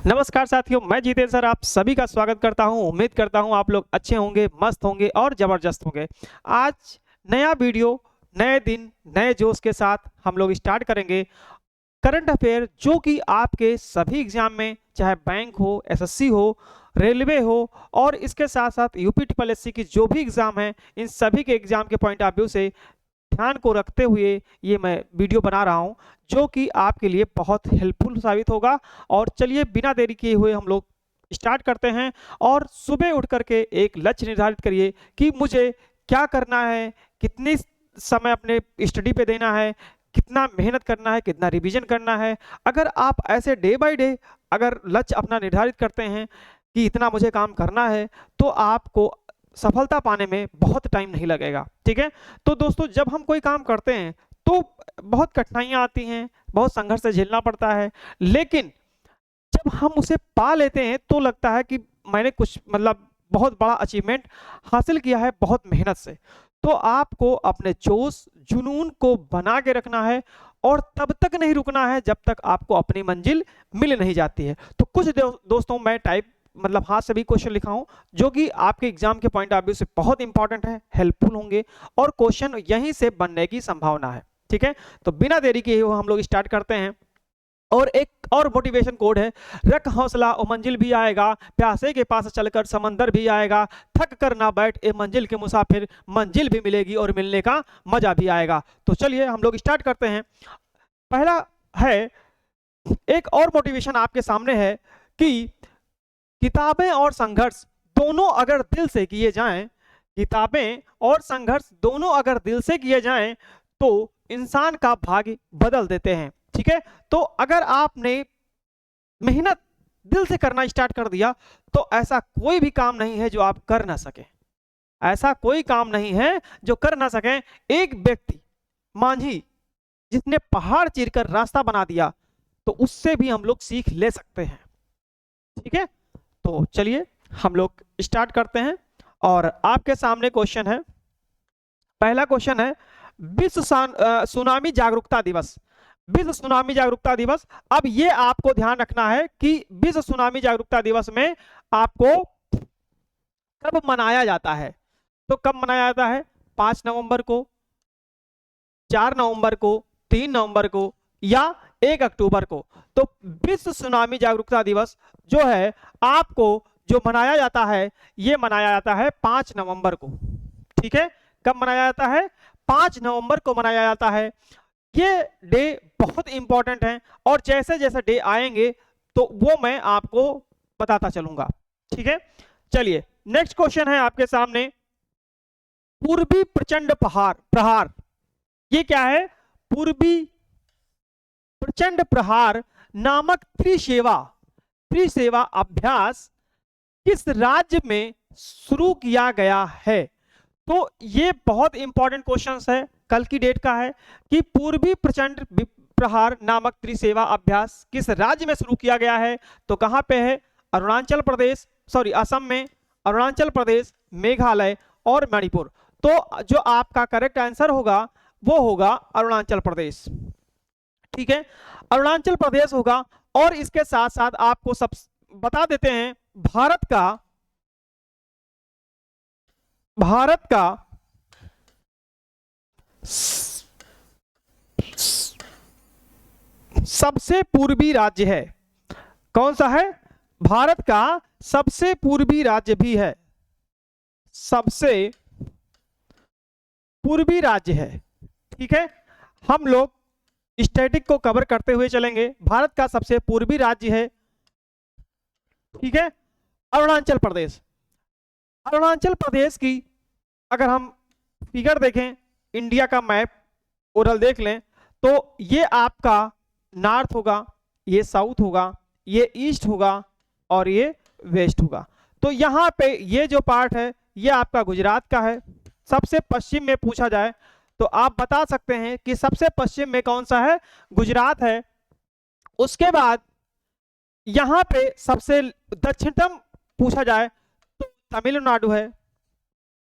नमस्कार साथियों, मैं जितेंद्र सर आप सभी का स्वागत करता हूं। उम्मीद करता हूं आप लोग अच्छे होंगे, मस्त होंगे और जबरदस्त होंगे। आज नया वीडियो, नए दिन, नए जोश के साथ हम लोग स्टार्ट करेंगे करंट अफेयर, जो कि आपके सभी एग्जाम में, चाहे बैंक हो, एसएससी हो, रेलवे हो और इसके साथ साथ यूपी ट्रिपल एससी की जो भी एग्जाम है, इन सभी के एग्जाम के पॉइंट ऑफ व्यू से ध्यान को रखते हुए ये मैं वीडियो बना रहा हूं, जो कि आपके लिए बहुत हेल्पफुल साबित होगा। और चलिए बिना देरी किए हुए हम लोग स्टार्ट करते हैं। और सुबह उठ करके एक लक्ष्य निर्धारित करिए कि मुझे क्या करना है, कितनी समय अपने स्टडी पे देना है, कितना मेहनत करना है, कितना रिवीजन करना है। अगर आप ऐसे डे बाय डे अगर लक्ष्य अपना निर्धारित करते हैं कि इतना मुझे काम करना है, तो आपको सफलता पाने में बहुत टाइम नहीं लगेगा। ठीक है, तो दोस्तों जब हम कोई काम करते हैं तो बहुत कठिनाइयां आती हैं, बहुत संघर्ष से झेलना पड़ता है, लेकिन जब हम उसे पा लेते हैं तो लगता है कि मैंने कुछ बहुत बड़ा अचीवमेंट हासिल किया है बहुत मेहनत से। तो आपको अपने जोश जुनून को बना के रखना है और तब तक नहीं रुकना है जब तक आपको अपनी मंजिल मिल नहीं जाती है। तो कुछ दोस्तों मैं टाइप हाथ से भी क्वेश्चन लिखा हूं, जो कि आपके एग्जाम के पॉइंट ऑफ व्यू से बहुत इंपॉर्टेंट है, हेल्पफुल होंगे और क्वेश्चन यहीं से बनने की संभावना है। ठीक है, तो बिना देरी किए हुए हम लोग स्टार्ट करते हैं। और एक और मोटिवेशन कोड है, रख हौसला ओ मंजिल भी आएगा, प्यासे के पास चलकर समंदर भी आएगा, थक कर ना बैठ ए मंजिल के मुसाफिर, मंजिल भी मिलेगी और मिलने का मजा भी आएगा। तो चलिए हम लोग स्टार्ट करते हैं। पहला है, एक और मोटिवेशन आपके सामने है कि किताबें और संघर्ष दोनों अगर दिल से किए जाएं, किताबें और संघर्ष दोनों अगर दिल से किए जाएं तो इंसान का भाग्य बदल देते हैं। ठीक है, तो अगर आपने मेहनत दिल से करना स्टार्ट कर दिया तो ऐसा कोई भी काम नहीं है जो आप कर ना सके, ऐसा कोई काम नहीं है जो कर ना सके। एक व्यक्ति मांझी जिसने पहाड़ चीरकर रास्ता बना दिया, तो उससे भी हम लोग सीख ले सकते हैं। ठीक है, तो चलिए हम लोग स्टार्ट करते हैं। और आपके सामने क्वेश्चन है, पहला क्वेश्चन है विश्व सुनामी जागरूकता दिवस। विश्व सुनामी जागरूकता दिवस, अब ये आपको ध्यान रखना है कि विश्व सुनामी जागरूकता दिवस में आपको कब मनाया जाता है। तो कब मनाया जाता है? 5 नवंबर को, 4 नवंबर को, 3 नवंबर को या 1 अक्टूबर को। तो विश्व सुनामी जागरूकता दिवस जो है आपको जो मनाया जाता है, ये मनाया जाता है 5 नवंबर को। ठीक है, कब मनाया जाता है? 5 नवंबर को मनाया जाता है। ये डे बहुत इंपॉर्टेंट है और जैसे जैसे डे आएंगे तो वो मैं आपको बताता चलूंगा। ठीक है, चलिए नेक्स्ट क्वेश्चन है आपके सामने, पूर्वी प्रचंड प्रहार। ये क्या है? पूर्वी प्रचंड प्रहार नामक त्रिसेवा अभ्यास किस राज्य में शुरू किया गया है? तो ये बहुत इंपॉर्टेंट क्वेश्चन है, कल की डेट का है कि पूर्वी प्रचंड प्रहार नामक त्रिसेवा अभ्यास किस राज्य में शुरू किया गया है? तो कहां पे है? अरुणाचल प्रदेश, असम में, अरुणाचल प्रदेश, मेघालय और मणिपुर। तो जो आपका करेक्ट आंसर होगा वो होगा अरुणाचल प्रदेश। ठीक है, अरुणाचल प्रदेश होगा। और इसके साथ साथ आपको सब बता देते हैं, भारत का सबसे पूर्वी राज्य है। कौन सा है? भारत का सबसे पूर्वी राज्य भी है, सबसे पूर्वी राज्य है। ठीक है, हम लोग स्टैटिक को कवर करते हुए चलेंगे। भारत का सबसे पूर्वी राज्य है, ठीक है, अरुणाचल प्रदेश। अरुणाचल प्रदेश की अगर हम फिगर देखें, इंडिया का मैप ओरल देख लें, तो ये आपका नॉर्थ होगा, ये साउथ होगा, ये ईस्ट होगा और ये वेस्ट होगा। तो यहाँ पे ये जो पार्ट है ये आपका गुजरात का है। सबसे पश्चिम में पूछा जाए तो आप बता सकते हैं कि सबसे पश्चिम में कौन सा है? गुजरात है। उसके बाद यहाँ पे सबसे दक्षिणतम पूछा जाए तो तमिलनाडु है।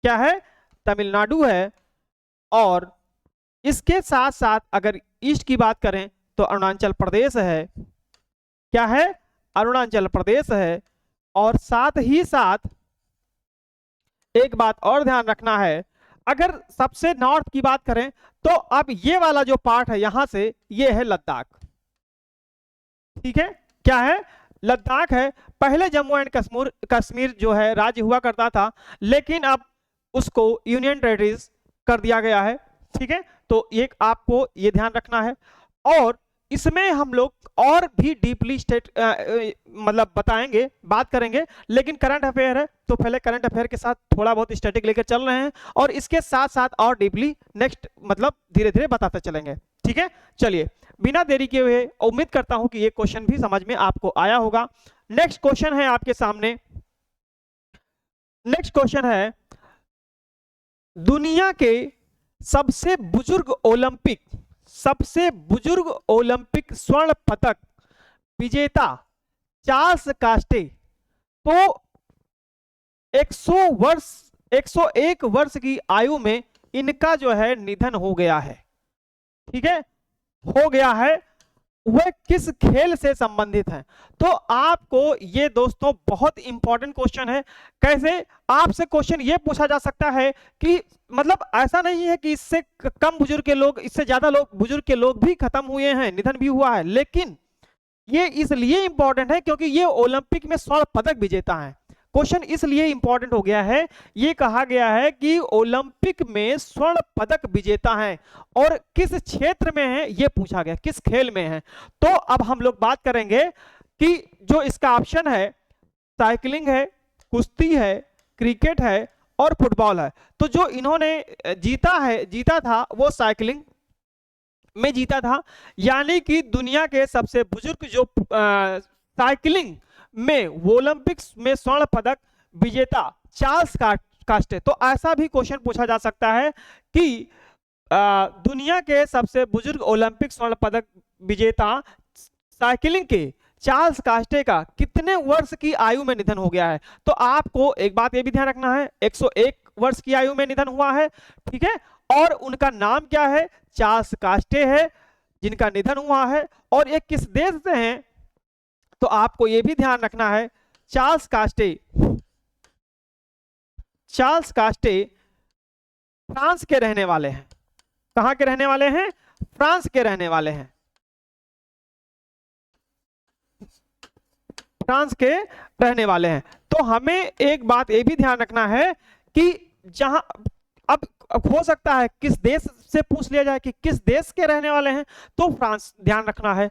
क्या है? तमिलनाडु है। और इसके साथ साथ अगर ईस्ट की बात करें तो अरुणाचल प्रदेश है। क्या है? अरुणाचल प्रदेश है। और साथ ही साथ एक बात और ध्यान रखना है, अगर सबसे नॉर्थ की बात करें तो अब ये वाला जो पार्ट है यहां से ये है लद्दाख। ठीक है, क्या है? लद्दाख है। पहले जम्मू एंड कश्मीर जो है राज्य हुआ करता था, लेकिन अब उसको यूनियन टेरिटरीज कर दिया गया है। ठीक है, तो ये आपको ये ध्यान रखना है। और इसमें हम लोग और भी डीपली मतलब बताएंगे, बात करेंगे, लेकिन करंट अफेयर है तो पहले करंट अफेयर के साथ थोड़ा बहुत स्टैटिक लेकर चल रहे हैं, और इसके साथ साथ और डीपली नेक्स्ट मतलब धीरे धीरे बताते चलेंगे। ठीक है, चलिए बिना देरी किए हुए उम्मीद करता हूं कि ये क्वेश्चन भी समझ में आपको आया होगा। नेक्स्ट क्वेश्चन है आपके सामने। नेक्स्ट क्वेश्चन है, दुनिया के सबसे बुजुर्ग ओलंपिक स्वर्ण पदक विजेता चार्ल्स कास्टे तो 101 वर्ष की आयु में इनका जो है निधन हो गया है। ठीक है, हो गया है। वह किस खेल से संबंधित है? तो आपको ये दोस्तों बहुत इंपॉर्टेंट क्वेश्चन है। कैसे? आपसे क्वेश्चन ये पूछा जा सकता है कि मतलब ऐसा नहीं है कि इससे कम बुजुर्ग के लोग, इससे ज्यादा लोग बुजुर्ग के लोग भी खत्म हुए हैं, निधन भी हुआ है, लेकिन ये इसलिए इंपॉर्टेंट है क्योंकि ये ओलंपिक में स्वर्ण पदक विजेता है। क्वेश्चन इसलिए इंपॉर्टेंट हो गया है, ये कहा गया है कि ओलंपिक में स्वर्ण पदक विजेता है और किस क्षेत्र में है ये पूछा गया, किस खेल में है। तो अब हम लोग बात करेंगे कि जो इसका ऑप्शन है साइकिलिंग है, कुश्ती है, क्रिकेट है और फुटबॉल है। तो जो इन्होंने जीता था वो साइकिलिंग में जीता था, यानी कि दुनिया के सबसे बुजुर्ग जो साइकिलिंग में ओलंपिक्स में स्वर्ण पदक विजेता चार्ल्स कास्टे। तो ऐसा भी क्वेश्चन पूछा जा सकता है कि दुनिया के सबसे बुजुर्ग ओलंपिक स्वर्ण पदक विजेता साइकिलिंग के चार्ल्स कास्टे का कितने वर्ष की आयु में निधन हो गया है? तो आपको एक बात ये भी ध्यान रखना है, 101 वर्ष की आयु में निधन हुआ है। ठीक है, और उनका नाम क्या है? चार्ल्स कास्टे है जिनका निधन हुआ है। और ये किस देश से हैं? तो आपको यह भी ध्यान रखना है, चार्ल्स कास्टे फ्रांस के रहने वाले हैं। कहां के रहने वाले हैं? फ्रांस के रहने वाले हैं, फ्रांस के रहने वाले हैं। तो हमें एक बात ये भी ध्यान रखना है कि जहां अब हो सकता है किस देश से पूछ लिया जाए कि किस देश के रहने वाले हैं, तो फ्रांस ध्यान रखना है।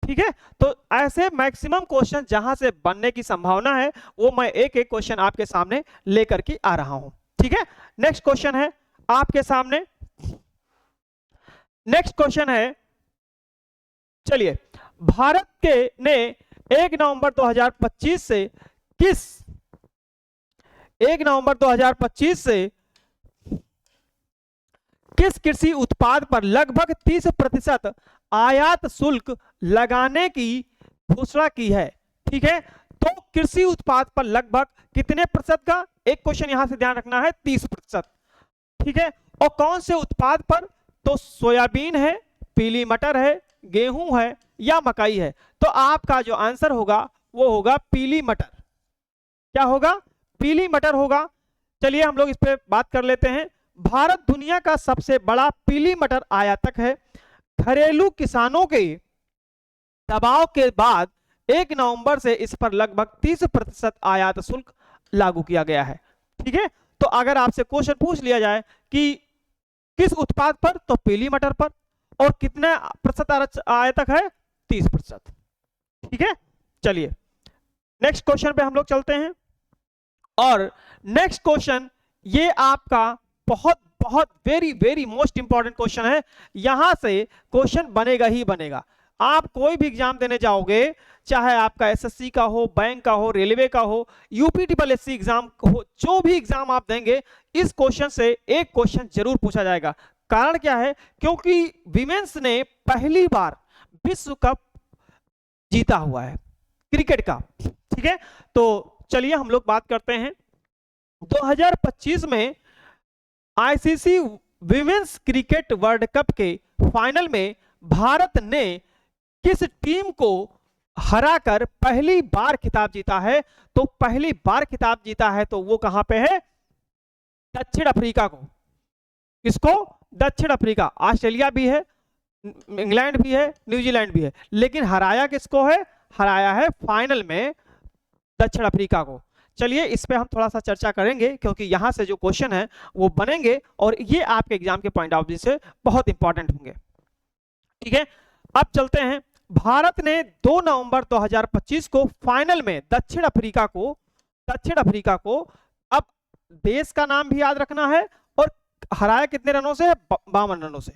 ठीक है, तो ऐसे मैक्सिमम क्वेश्चन जहां से बनने की संभावना है वो मैं एक एक क्वेश्चन आपके सामने लेकर के आ रहा हूं। ठीक है, नेक्स्ट क्वेश्चन है आपके सामने। नेक्स्ट क्वेश्चन है, चलिए, भारत के ने 1 नवंबर 2025 से 1 नवंबर 2025 से किस कृषि उत्पाद पर लगभग 30% आयात शुल्क लगाने की घोषणा की है? ठीक है, तो कृषि उत्पाद पर लगभग कितने प्रतिशत का? एक क्वेश्चन यहां से ध्यान रखना है, 30%। ठीक है, और कौन से उत्पाद पर? तो सोयाबीन है, पीली मटर है, गेहूं है या मकई है? तो आपका जो आंसर होगा वो होगा पीली मटर। क्या होगा? पीली मटर होगा। चलिए हम लोग इस पे बात कर लेते हैं। भारत दुनिया का सबसे बड़ा पीली मटर आयातक है। घरेलू किसानों के दबाव के बाद 1 नवंबर से इस पर लगभग 30% आयात शुल्क लागू किया गया है। ठीक है, तो अगर आपसे क्वेश्चन पूछ लिया जाए कि किस उत्पाद पर, तो पीली मटर पर, और कितने प्रतिशत आयातक है? 30%। ठीक है, चलिए नेक्स्ट क्वेश्चन पे हम लोग चलते हैं। और नेक्स्ट क्वेश्चन ये आपका बहुत बहुत वेरी मोस्ट इंपॉर्टेंट क्वेश्चन है। यहां से क्वेश्चन बनेगा ही बनेगा। आप कोई भी एग्जाम देने जाओगे, चाहे आपका एसएससी का हो, बैंक का हो, रेलवे का हो, यूपीटीएससी एग्जाम हो, जो भी एग्जाम आप देंगे, इस क्वेश्चन से एक क्वेश्चन जरूर पूछा जाएगा। कारण क्या है? क्योंकि विमेंस ने पहली बार विश्व कप जीता हुआ है क्रिकेट का। ठीक है, तो चलिए हम लोग बात करते हैं 2025 में ICC women's cricket world cup के फाइनल में भारत ने किस टीम को हराकर पहली बार खिताब जीता है, तो पहली बार खिताब जीता है तो वो कहां पे है? दक्षिण अफ्रीका को। किसको? दक्षिण अफ्रीका। ऑस्ट्रेलिया भी है, इंग्लैंड भी है, न्यूजीलैंड भी है, लेकिन हराया किसको है? हराया है फाइनल में दक्षिण अफ्रीका को। चलिए इस पे हम थोड़ा सा चर्चा करेंगे, क्योंकि यहां से जो क्वेश्चन है वो बनेंगे और ये आपके एग्जाम के पॉइंट ऑफ व्यू से बहुत इंपॉर्टेंट होंगे। ठीक है, अब चलते हैं। भारत ने 2 नवंबर 2025 को फाइनल में दक्षिण अफ्रीका को, अब देश का नाम भी याद रखना है, और हराया कितने रनों से? 52 रनों से,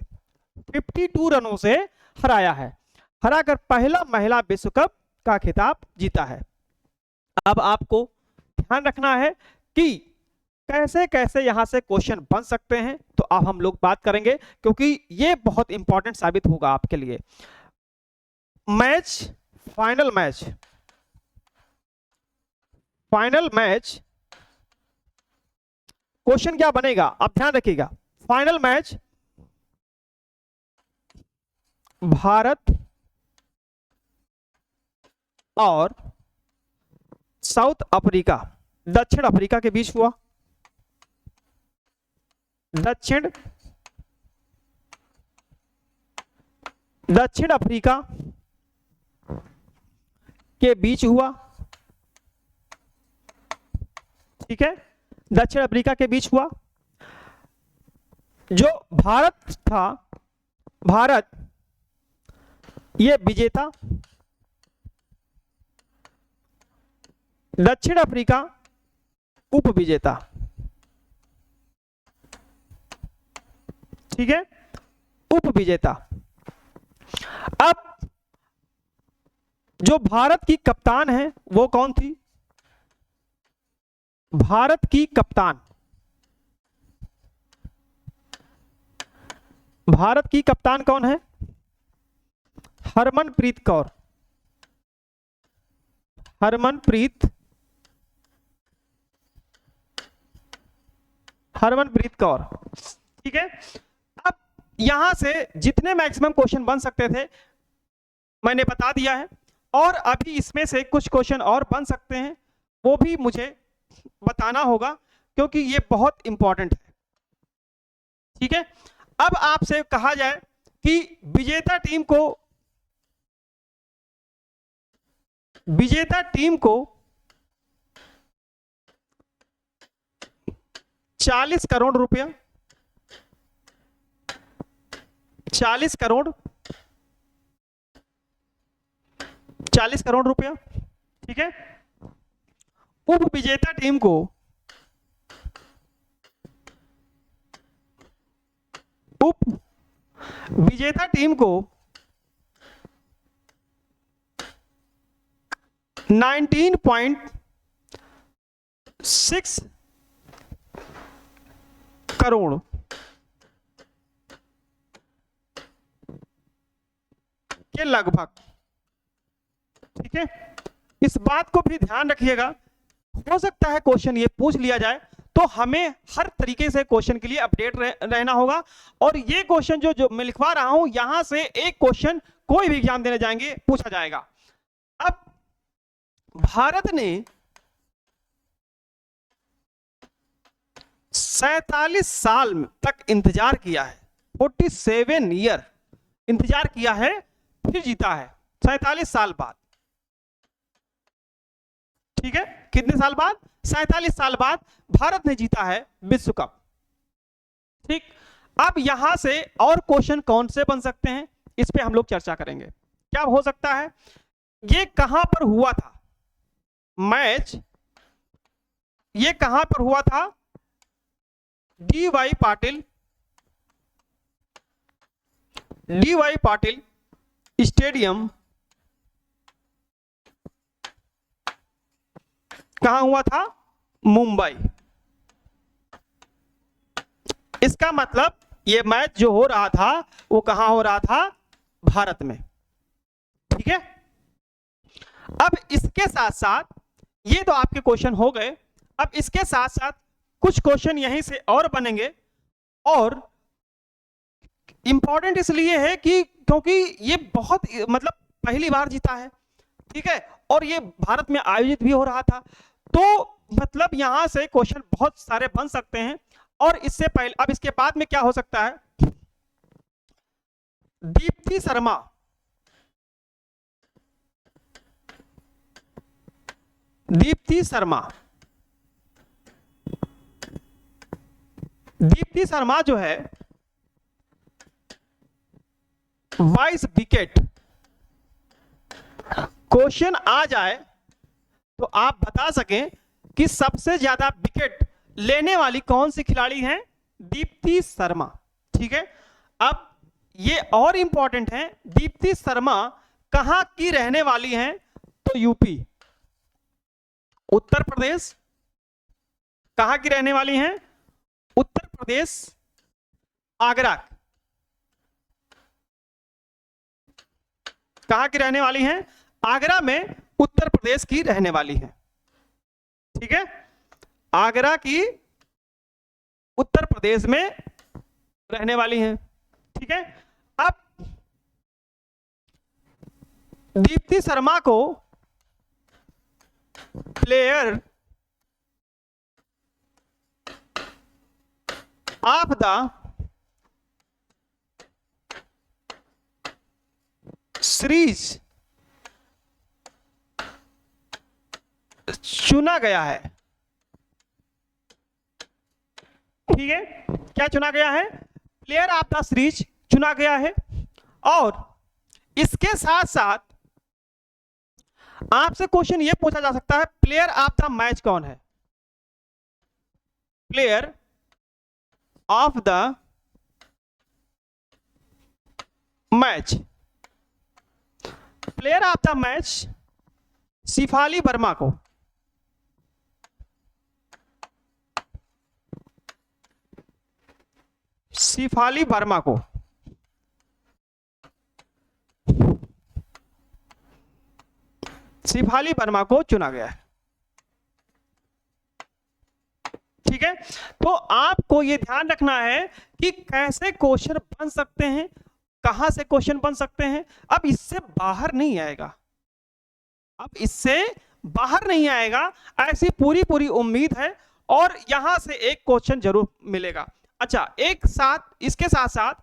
52 रनों से हराया है। हराकर पहला महिला विश्व कप का खिताब जीता है। अब आपको ध्यान रखना है कि कैसे कैसे यहां से क्वेश्चन बन सकते हैं, तो अब हम लोग बात करेंगे, क्योंकि ये बहुत इंपॉर्टेंट साबित होगा आपके लिए। फाइनल मैच क्वेश्चन क्या बनेगा, आप ध्यान रखिएगा। फाइनल मैच भारत और साउथ अफ्रीका, दक्षिण अफ्रीका के बीच हुआ। दक्षिण अफ्रीका के बीच हुआ। ठीक है, दक्षिण अफ्रीका के बीच हुआ। जो भारत था, भारत ये विजेता, दक्षिण अफ्रीका उप विजेता। ठीक है, उप विजेता। अब जो भारत की कप्तान है वो कौन थी? भारत की कप्तान कौन है? हरमनप्रीत कौर। हरमनप्रीत कौर। ठीक है, अब यहां से जितने मैक्सिमम क्वेश्चन बन सकते थे मैंने बता दिया है, और अभी इसमें से कुछ क्वेश्चन और बन सकते हैं, वो भी मुझे बताना होगा, क्योंकि ये बहुत इंपॉर्टेंट है। ठीक है, अब आपसे कहा जाए कि विजेता टीम को 40 करोड़ रुपया, 40 करोड़ रुपया। ठीक है, उप विजेता टीम को 19.6 करोड़ के लगभग। ठीक है, इस बात को भी ध्यान रखिएगा, हो सकता है क्वेश्चन ये पूछ लिया जाए, तो हमें हर तरीके से क्वेश्चन के लिए अपडेट रहना होगा। और ये क्वेश्चन जो मैं लिखवा रहा हूं, यहां से एक क्वेश्चन कोई भी एग्जाम देने जाएंगे पूछा जाएगा। अब भारत ने 47 साल तक इंतजार किया है, 47 ईयर इंतजार किया है, फिर जीता है 47 साल बाद। ठीक है, कितने साल बाद? 47 साल बाद भारत ने जीता है विश्व कप। ठीक, अब यहां से और क्वेश्चन कौन से बन सकते हैं, इस पे हम लोग चर्चा करेंगे। क्या हो सकता है? ये कहां पर हुआ था मैच? ये कहां पर हुआ था? डी.वाई. पाटिल स्टेडियम। कहां हुआ था? मुंबई। इसका मतलब ये मैच जो हो रहा था वो कहां हो रहा था? भारत में। ठीक है, अब इसके साथ साथ ये तो आपके क्वेश्चन हो गए। अब इसके साथ साथ कुछ क्वेश्चन यहीं से और बनेंगे, और इंपॉर्टेंट इसलिए है कि क्योंकि ये बहुत मतलब पहली बार जीता है, ठीक है, और ये भारत में आयोजित भी हो रहा था। तो मतलब यहां से क्वेश्चन बहुत सारे बन सकते हैं। और इससे पहले अब इसके बाद में क्या हो सकता है, दीप्ति शर्मा, दीप्ति शर्मा, दीप्ति शर्मा जो है वाइस विकेट, क्वेश्चन आ जाए तो आप बता सकें कि सबसे ज्यादा विकेट लेने वाली कौन सी खिलाड़ी हैं, दीप्ति शर्मा। ठीक है, अब ये और इंपॉर्टेंट है, दीप्ति शर्मा कहां की रहने वाली हैं, तो यूपी, उत्तर प्रदेश, कहां की रहने वाली हैं, उत्तर प्रदेश, आगरा, कहां की रहने वाली हैं, आगरा में उत्तर प्रदेश की रहने वाली हैं। ठीक है, आगरा की उत्तर प्रदेश में रहने वाली हैं। ठीक है, अब दीप्ति शर्मा को प्लेयर ऑफ द सीरीज चुना गया है। ठीक है, क्या चुना गया है, प्लेयर ऑफ द सीरीज चुना गया है। और इसके साथ साथ आपसे क्वेश्चन यह पूछा जा सकता है, प्लेयर ऑफ द मैच कौन है, player of the match, player of the match Shafali Verma को, शिफाली वर्मा को शिफाली वर्मा को चुना गया है। ठीक है, तो आपको यह ध्यान रखना है कि कैसे क्वेश्चन बन सकते हैं, कहां से क्वेश्चन बन सकते हैं। अब इससे बाहर नहीं आएगा, अब इससे बाहर नहीं आएगा, ऐसी पूरी पूरी उम्मीद है। और यहां से एक क्वेश्चन जरूर मिलेगा। अच्छा, एक साथ इसके साथ साथ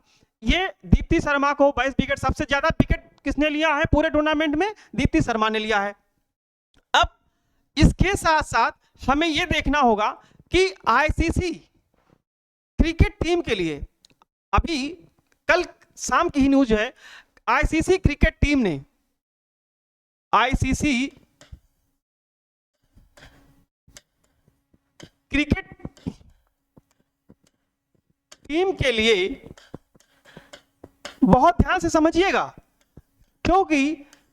ये दीप्ति शर्मा को 22 विकेट, सबसे ज्यादा विकेट किसने लिया है पूरे टूर्नामेंट में, दीप्ति शर्मा ने लिया है। अब इसके साथ साथ हमें यह देखना होगा कि आईसीसी क्रिकेट टीम के लिए, अभी कल शाम की ही न्यूज है, आईसीसी क्रिकेट टीम ने, आईसीसी क्रिकेट टीम के लिए, बहुत ध्यान से समझिएगा क्योंकि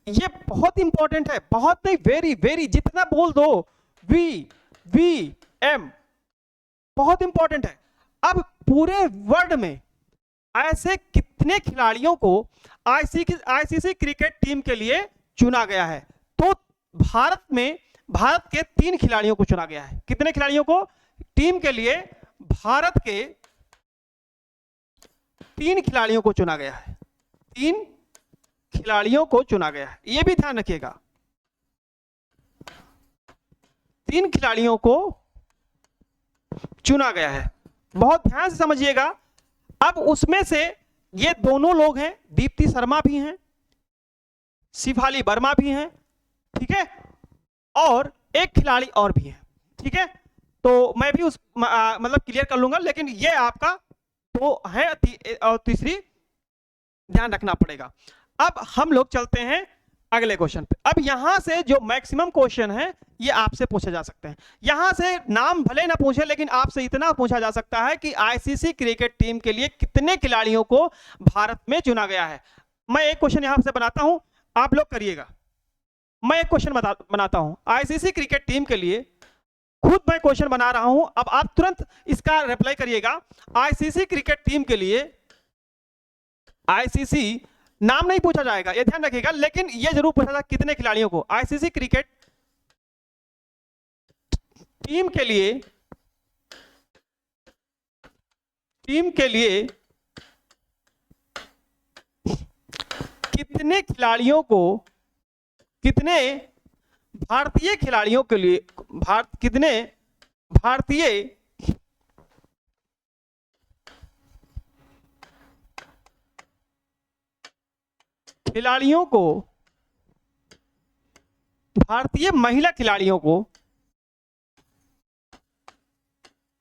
ये बहुत इंपॉर्टेंट है, बहुत नहीं, वेरी वेरी, जितना बोल दो वी एम, बहुत इंपॉर्टेंट है। अब पूरे वर्ल्ड में ऐसे कितने खिलाड़ियों को आईसीसी क्रिकेट टीम के लिए चुना गया है, तो भारत के 3 खिलाड़ियों को चुना गया है। कितने खिलाड़ियों को टीम के लिए, भारत के 3 खिलाड़ियों को चुना गया है, 3 खिलाड़ियों को चुना गया है, यह भी ध्यान रखिएगा, 3 खिलाड़ियों को चुना गया है, बहुत ध्यान से समझिएगा। अब उसमें से ये दोनों लोग हैं, दीप्ति शर्मा भी हैं, शिफाली वर्मा भी हैं, ठीक है, और एक खिलाड़ी और भी है। ठीक है, तो मैं भी उस मतलब क्लियर कर लूंगा, लेकिन ये आपका तो है और तीसरी ध्यान रखना पड़ेगा। अब हम लोग चलते हैं अगले क्वेश्चन पे। अब यहां से जो मैक्सिमम क्वेश्चन है ये आपसे पूछे जा सकते हैं। यहां से नाम भले ना पूछे, लेकिन आपसे इतना पूछा जा सकता है कि आईसीसी क्रिकेट टीम के लिए कितने खिलाड़ियों को भारत में चुना गया है। मैं एक क्वेश्चन यहां से बनाता हूं, आप लोग करिएगा। मैं एक क्वेश्चन बनाता हूं आईसीसी क्रिकेट टीम के लिए, खुद मैं क्वेश्चन बना रहा हूं, अब आप तुरंत इसका रिप्लाई करिएगा। आईसीसी क्रिकेट टीम के लिए, आईसीसी नाम नहीं पूछा जाएगा, ये ध्यान रखिएगा, लेकिन ये जरूर पूछा जाएगा कितने खिलाड़ियों को आईसीसी क्रिकेट टीम के लिए कितने कितने भारतीय खिलाड़ियों के लिए कितने भारतीय खिलाड़ियों को, भारतीय महिला खिलाड़ियों को,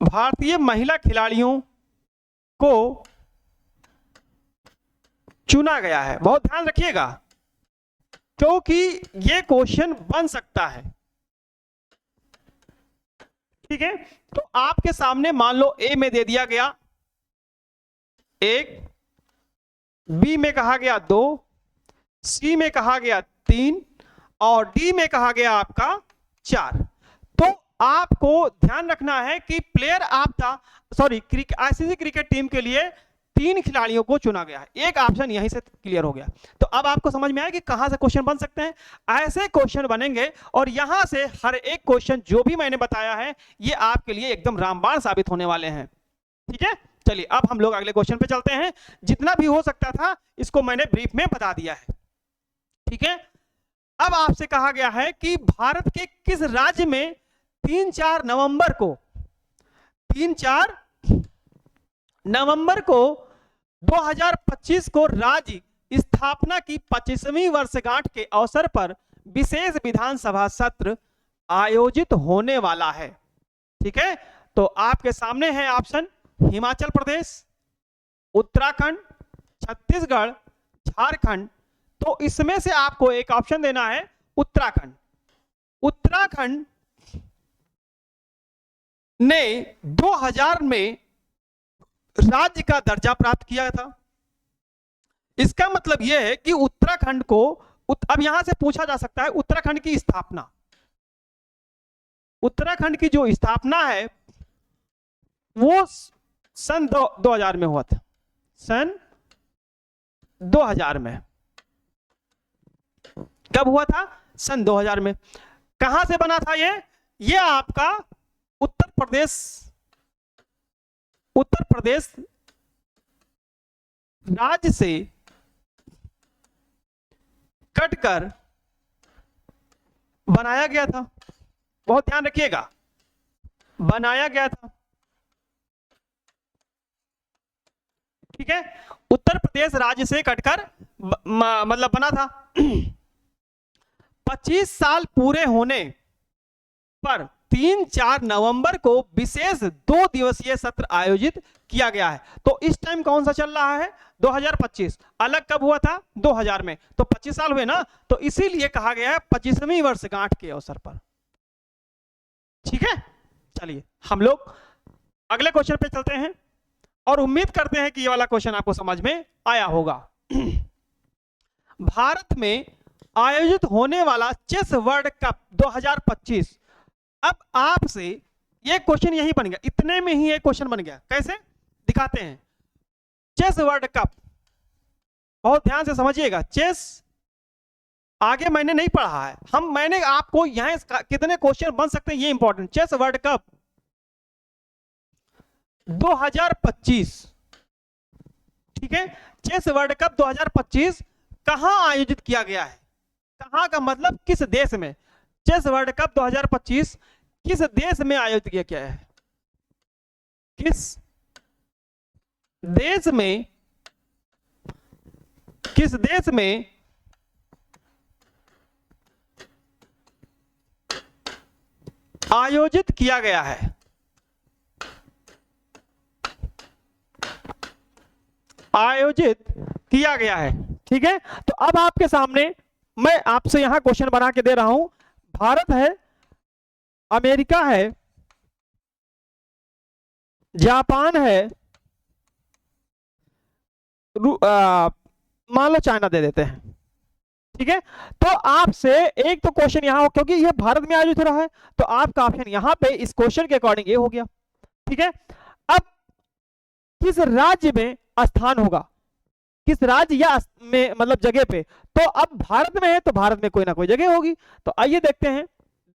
भारतीय महिला खिलाड़ियों को चुना गया है। बहुत ध्यान रखिएगा क्योंकि ये क्वेश्चन बन सकता है। ठीक है, तो आपके सामने मान लो ए में दे दिया गया 1, बी में कहा गया 2, सी में कहा गया 3 और डी में कहा गया आपका 4। तो आपको ध्यान रखना है कि player of the ICC cricket team के लिए 3 खिलाड़ियों को चुना गया है। एक ऑप्शन यहीं से क्लियर हो गया। तो अब आपको समझ में आया कि कहां से क्वेश्चन बन सकते हैं। ऐसे क्वेश्चन बनेंगे और यहां से हर एक क्वेश्चन जो भी मैंने बताया है ये आपके लिए एकदम रामबाण साबित होने वाले हैं। ठीक है, चलिए अब हम लोग अगले क्वेश्चन पे चलते हैं। जितना भी हो सकता था इसको मैंने ब्रीफ में बता दिया है। ठीक है, अब आपसे कहा गया है कि भारत के किस राज्य में 3-4 नवंबर को 2025 को राज्य स्थापना की 25वीं वर्षगांठ के अवसर पर विशेष विधानसभा सत्र आयोजित होने वाला है। ठीक है, तो आपके सामने है ऑप्शन हिमाचल प्रदेश, उत्तराखंड, छत्तीसगढ़, झारखंड। तो इसमें से आपको एक ऑप्शन देना है उत्तराखंड। उत्तराखंड ने 2000 में राज्य का दर्जा प्राप्त किया था। इसका मतलब यह है कि उत्तराखंड को अब यहां से पूछा जा सकता है उत्तराखंड की स्थापना, उत्तराखंड की जो स्थापना है वो सन 2000 में हुआ था। सन 2000 में कब हुआ था? सन 2000 में। कहां से बना था ये आपका उत्तर प्रदेश राज्य से कटकर बनाया गया था। बहुत ध्यान रखिएगा, बनाया गया था। ठीक है, उत्तर प्रदेश राज्य से कटकर मतलब बना था। 25 साल पूरे होने पर 3-4 नवंबर को विशेष 2 दिवसीय सत्र आयोजित किया गया है। तो इस टाइम कौन सा चल रहा है? 2025। अलग कब हुआ था? 2000 में। तो 25 साल हुए ना, तो इसीलिए कहा गया है 25वीं वर्षगांठ के अवसर पर। ठीक है, चलिए हम लोग अगले क्वेश्चन पे चलते हैं और उम्मीद करते हैं कि ये वाला क्वेश्चन आपको समझ में आया होगा। भारत में आयोजित होने वाला चेस वर्ल्ड कप 2025। अब आपसे ये क्वेश्चन यही बन गया, इतने में ही एक क्वेश्चन बन गया। कैसे दिखाते हैं? चेस वर्ल्ड कप, बहुत ध्यान से समझिएगा। चेस आगे मैंने नहीं पढ़ा है, मैंने आपको यहां कितने क्वेश्चन बन सकते हैं ये इंपॉर्टेंट। चेस वर्ल्ड कप 2025, ठीक है, चेस वर्ल्ड कप 2025 कहां आयोजित किया गया है? कहां का मतलब किस देश में? चेस वर्ल्ड कप 2025 किस देश में आयोजित किया गया है? किस देश में, किस देश में आयोजित किया गया है? आयोजित किया गया है। ठीक है, तो अब आपके सामने मैं आपसे यहां क्वेश्चन बना के दे रहा हूं। भारत है, अमेरिका है, जापान है, मान लो चाइना दे देते हैं। ठीक है, तो आपसे एक तो क्वेश्चन यहां हो, क्योंकि यह भारत में आयोजित हो रहा है, तो आपका ऑप्शन यहां पे इस क्वेश्चन के अकॉर्डिंग ये हो गया। ठीक है, अब किस राज्य में स्थान होगा, किस राज्य या में मतलब जगह पे? तो अब भारत में है तो भारत में कोई ना कोई जगह होगी। तो आइए देखते हैं,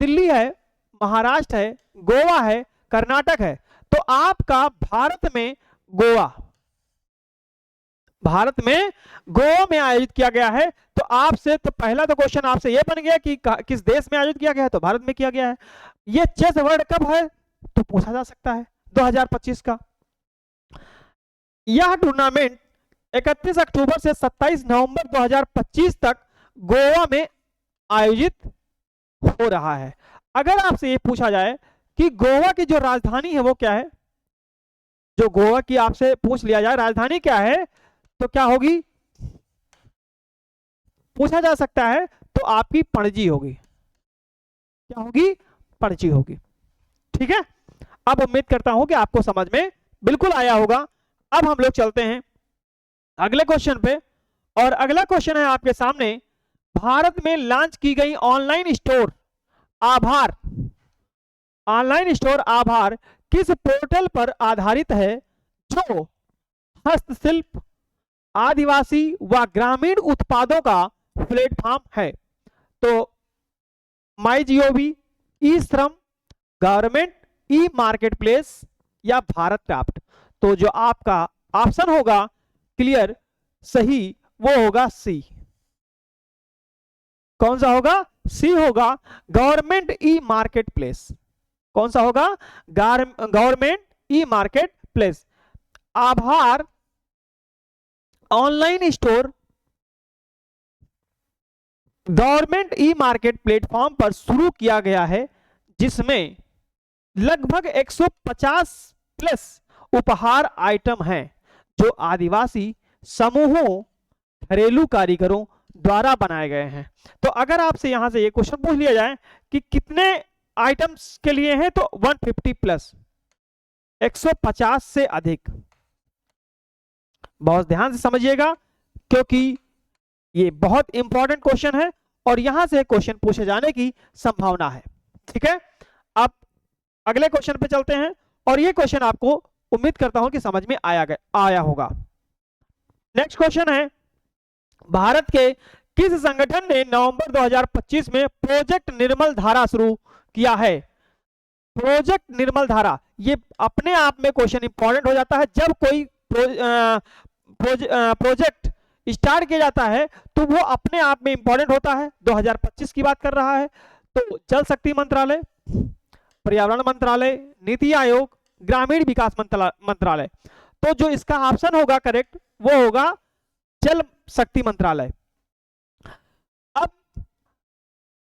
दिल्ली है, महाराष्ट्र है, गोवा है, कर्नाटक है। तो आपका भारत में गोवा, भारत में गोवा में आयोजित किया गया है। तो आपसे तो पहला तो क्वेश्चन आपसे यह बन गया कि किस देश में आयोजित किया गया है, तो भारत में किया गया है। ये चेस वर्ल्ड कप है तो पूछा जा सकता है 2025 का। यह टूर्नामेंट 31 अक्टूबर से 27 नवंबर 2025 तक गोवा में आयोजित हो रहा है। अगर आपसे ये पूछा जाए कि गोवा की जो राजधानी है वो क्या है, जो गोवा की आपसे पूछ लिया जाए राजधानी क्या है, तो क्या होगी, पूछा जा सकता है तो आपकी पणजी होगी। क्या होगी, पणजी होगी। ठीक है, अब उम्मीद करता हूं कि आपको समझ में बिल्कुल आया होगा। अब हम लोग चलते हैं अगले क्वेश्चन पे, और अगला क्वेश्चन है आपके सामने, भारत में लॉन्च की गई ऑनलाइन स्टोर आभार, ऑनलाइन स्टोर आभार किस पोर्टल पर आधारित है जो हस्तशिल्प, आदिवासी व ग्रामीण उत्पादों का प्लेटफॉर्म है? तो माई जीओवी, ई श्रम, गवर्नमेंट ई मार्केट प्लेस या भारत क्राफ्ट? तो जो आपका ऑप्शन होगा क्लियर सही वो होगा सी। कौन सा होगा, सी होगा, गवर्नमेंट ई मार्केट प्लेस। कौन सा होगा, गवर्नमेंट ई मार्केट प्लेस। आभार online store government e market platform पर शुरू किया गया है, जिसमें लगभग 150 प्लस उपहार आइटम हैं जो आदिवासी समूहों, घरेलू कारीगरों द्वारा बनाए गए हैं। तो अगर आपसे यहां से ये क्वेश्चन पूछ लिया जाए कि कितने आइटम्स के लिए हैं, तो 150 प्लस, 150 से अधिक। बहुत ध्यान से समझिएगा क्योंकि ये बहुत इंपॉर्टेंट क्वेश्चन है और यहां से क्वेश्चन पूछे जाने की संभावना है। ठीक है, अब अगले क्वेश्चन पे चलते हैं और ये क्वेश्चन आपको उम्मीद करता हूं कि समझ में आया होगा। नेक्स्ट क्वेश्चन है, भारत के किस संगठन ने नवंबर 2025 में प्रोजेक्ट निर्मल धारा शुरू किया है? प्रोजेक्ट निर्मल धारा, ये अपने आप में क्वेश्चन इंपॉर्टेंट हो जाता है। जब कोई प्रोजेक्ट स्टार्ट किया जाता है तो वो अपने आप में इंपॉर्टेंट होता है। 2025 की बात कर रहा है तो जल शक्ति मंत्रालय, पर्यावरण मंत्रालय, नीति आयोग, ग्रामीण विकास मंत्रालय। तो जो इसका ऑप्शन होगा करेक्ट वो होगा जल शक्ति मंत्रालय। अब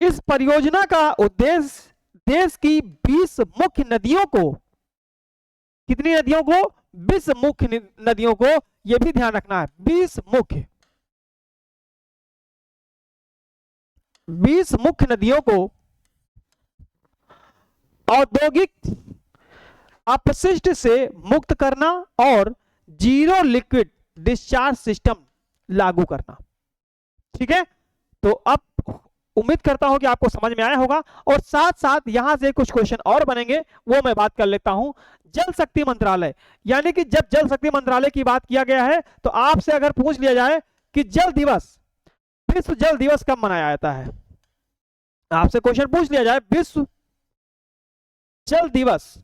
इस परियोजना का उद्देश्य देश की 20 मुख्य नदियों को, कितनी नदियों को, 20 मुख्य नदियों को, यह भी ध्यान रखना है, 20 मुख्य नदियों को औद्योगिक अपशिष्ट से मुक्त करना और जीरो लिक्विड डिस्चार्ज सिस्टम लागू करना। ठीक है, तो अब उम्मीद करता हूं कि आपको समझ में आया होगा और साथ साथ यहां से कुछ क्वेश्चन और बनेंगे वो मैं बात कर लेता हूं। जल शक्ति मंत्रालय, यानी कि जब जल शक्ति मंत्रालय की बात किया गया है तो आपसे अगर पूछ लिया जाए कि जल दिवस, विश्व जल दिवस कब मनाया जाता है, आपसे क्वेश्चन पूछ लिया जाए विश्व जल दिवस,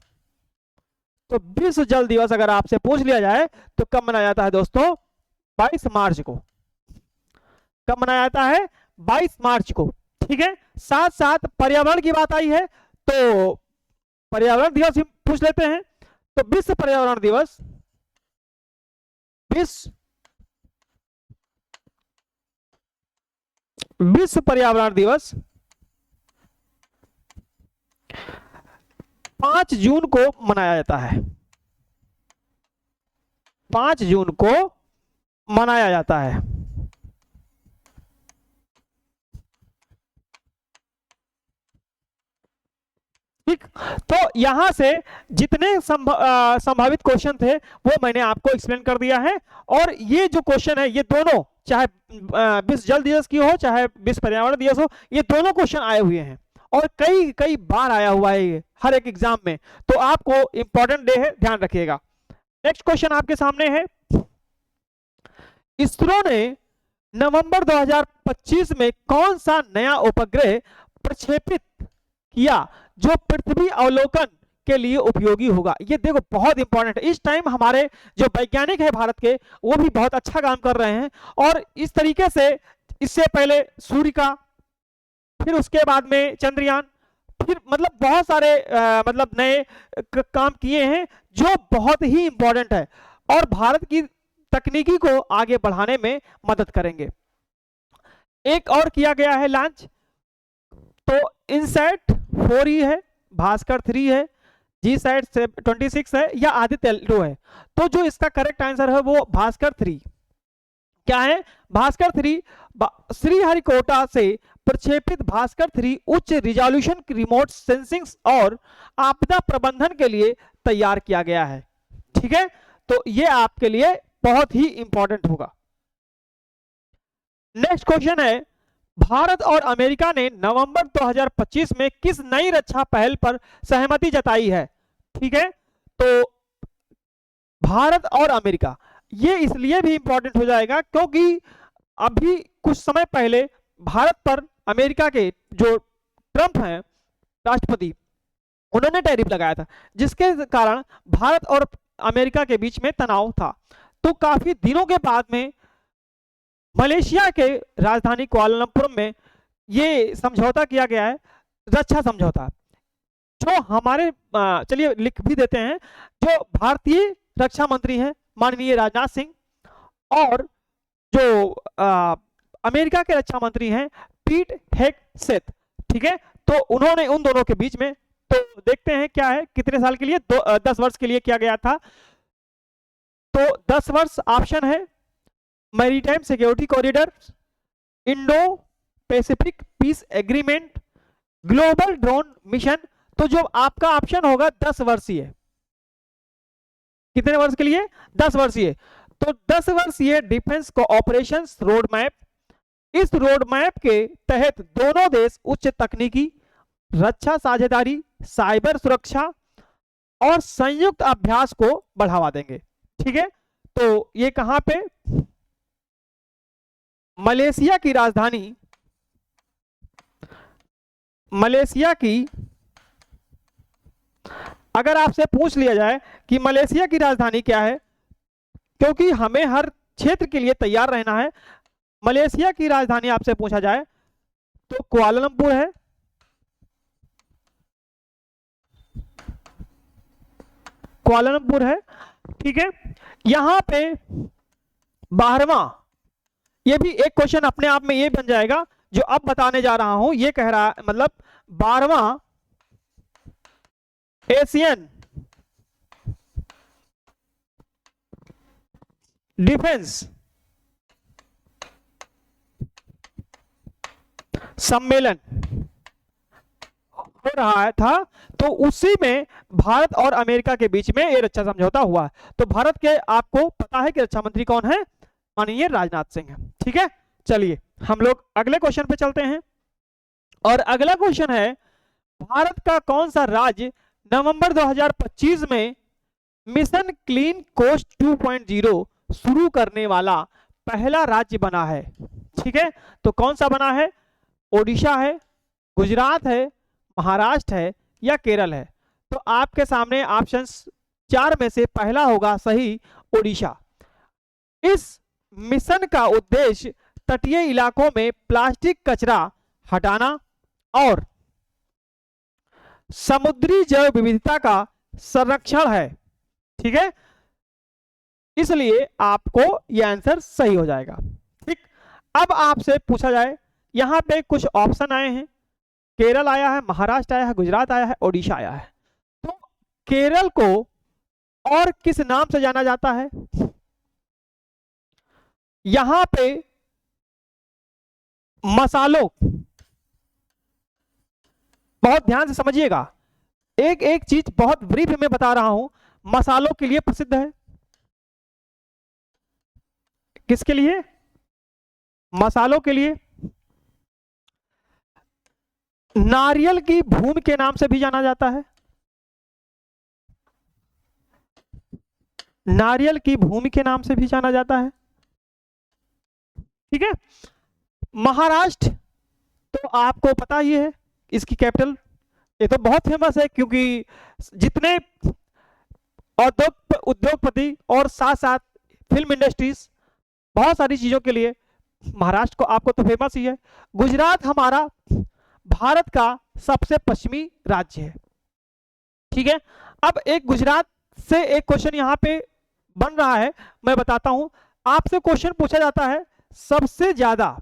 तो विश्व जल दिवस अगर आपसे पूछ लिया जाए तो कब मनाया जाता है दोस्तों? 22 मार्च को। कब मनाया जाता है? 22 मार्च को। ठीक है, साथ साथ पर्यावरण की बात आई है तो पर्यावरण दिवस पूछ लेते हैं। तो विश्व पर्यावरण दिवस, विश्व पर्यावरण दिवस 5 जून को मनाया जाता है। 5 जून को मनाया जाता है। ठीक, तो यहां से जितने संभावित क्वेश्चन थे वो मैंने आपको एक्सप्लेन कर दिया है। और ये जो क्वेश्चन है ये दोनों, चाहे विश्व जल दिवस की हो चाहे विश्व पर्यावरण दिवस हो, ये दोनों क्वेश्चन आए हुए हैं और कई कई बार आया हुआ है ये हर एक एग्जाम में। तो आपको इंपॉर्टेंट डे है, ध्यान रखिएगा। नेक्स्ट क्वेश्चन आपके सामने है, इसरो ने नवंबर 2025 में कौन सा नया उपग्रह प्रक्षेपित किया जो पृथ्वी अवलोकन के लिए उपयोगी होगा। ये देखो बहुत इंपॉर्टेंट है। इस टाइम हमारे जो वैज्ञानिक है भारत के, वो भी बहुत अच्छा काम कर रहे हैं। और इस तरीके से इससे पहले सूर्य का, फिर उसके बाद में चंद्रयान, फिर मतलब बहुत सारे मतलब नए काम किए हैं जो बहुत ही इंपॉर्टेंट है और भारत की तकनीकी को आगे बढ़ाने में मदद करेंगे। एक और किया गया है लॉन्च, तो इनसैट 4E है, भास्कर 3 है, जीसैट 26 है या आदित्य L2 है। तो जो इसका करेक्ट आंसर है वो भास्कर 3 क्या है, भास्कर 3 श्रीहरिकोटा से प्रक्षेपित भास्कर 3 उच्च रिजोल्यूशन रिमोट सेंसिंग और आपदा प्रबंधन के लिए तैयार किया गया है। ठीक है, तो ये आपके लिए बहुत ही इंपॉर्टेंट होगा। नेक्स्ट क्वेश्चन है, भारत और अमेरिका ने नवंबर 2025 में किस नई रक्षा पहल पर सहमति जताई है? ठीक है, तो भारत और अमेरिका, ये इसलिए भी इंपॉर्टेंट हो जाएगा क्योंकि अभी कुछ समय पहले भारत पर अमेरिका के जो ट्रंप हैं राष्ट्रपति, उन्होंने टैरिफ लगाया था, जिसके कारण भारत और अमेरिका के बीच में तनाव था। तो काफी दिनों के बाद में मलेशिया के राजधानी कुआलालंपुर में ये समझौता किया गया है, रक्षा समझौता, जो हमारे चलिए लिख भी देते हैं, जो भारतीय रक्षा मंत्री हैं माननीय राजनाथ सिंह और जो अमेरिका के रक्षा मंत्री हैं पीट हेगसेथ। ठीक है, तो उन्होंने उन दोनों के बीच में, तो देखते हैं क्या है, कितने साल के लिए, 10 वर्ष के लिए किया गया था। तो 10 वर्ष ऑप्शन है maritime security corridor, Indo Pacific piece agreement, global drone mission. तो जो आपका ऑप्शन होगा 10 वर्षीय, कितने वर्ष के लिए, 10 वर्षीय। तो 10 वर्षीय डिफेंस कोऑपरेशन रोड मैप, इस रोड मैप के तहत दोनों देश उच्च तकनीकी, रक्षा साझेदारी, साइबर सुरक्षा और संयुक्त अभ्यास को बढ़ावा देंगे। ठीक है, तो ये कहां पे, मलेशिया की राजधानी, मलेशिया की, अगर आपसे पूछ लिया जाए कि मलेशिया की राजधानी क्या है, क्योंकि हमें हर क्षेत्र के लिए तैयार रहना है, मलेशिया की राजधानी आपसे पूछा जाए तो कुआलालंपुर है, कुआलालंपुर है। ठीक है, यहां पे 12वां, ये भी एक क्वेश्चन अपने आप में ये बन जाएगा जो अब बताने जा रहा हूं, ये कह रहा है मतलब 12वां एशियन डिफेंस सम्मेलन हो रहा था, तो उसी में भारत और अमेरिका के बीच में ये रक्षा समझौता हुआ। तो भारत के, आपको पता है कि रक्षा मंत्री कौन है, माननीय राजनाथ सिंह है। ठीक है, चलिए हम लोग अगले क्वेश्चन पे चलते हैं और अगला क्वेश्चन है, भारत का कौन सा राज्य नवंबर 2025 में मिशन क्लीन कोस्ट 2.0 शुरू करने वाला पहला राज्य बना है? ठीक है, तो कौन सा बना है, ओडिशा है, गुजरात है, महाराष्ट्र है या केरल है? तो आपके सामने ऑप्शंस 4 में से पहला होगा सही, ओडिशा। इस मिशन का उद्देश्य तटीय इलाकों में प्लास्टिक कचरा हटाना और समुद्री जैव विविधता का संरक्षण है। ठीक है, इसलिए आपको यह आंसर सही हो जाएगा। ठीक, अब आपसे पूछा जाए, यहां पे कुछ ऑप्शन आए हैं, केरल आया है, महाराष्ट्र आया है, गुजरात आया है, ओडिशा आया है। तो केरल को और किस नाम से जाना जाता है? यहां पे मसालों, बहुत ध्यान से समझिएगा, एक एक चीज बहुत ब्रीफ में बता रहा हूं, मसालों के लिए प्रसिद्ध है। किसके लिए? मसालों के लिए। नारियल की भूमि के नाम से भी जाना जाता है, नारियल की भूमि के नाम से भी जाना जाता है। ठीक है, महाराष्ट्र तो आपको पता ही है, इसकी कैपिटल ये तो बहुत फेमस है, क्योंकि जितने उद्योगपति और साथ साथ फिल्म इंडस्ट्रीज, बहुत सारी चीजों के लिए महाराष्ट्र को आपको तो फेमस ही है। गुजरात हमारा भारत का सबसे पश्चिमी राज्य है, ठीक है। अब एक गुजरात से एक क्वेश्चन यहाँ पे बन रहा है, मैं बताता हूं। आपसे क्वेश्चन पूछा जाता है सबसे ज्यादा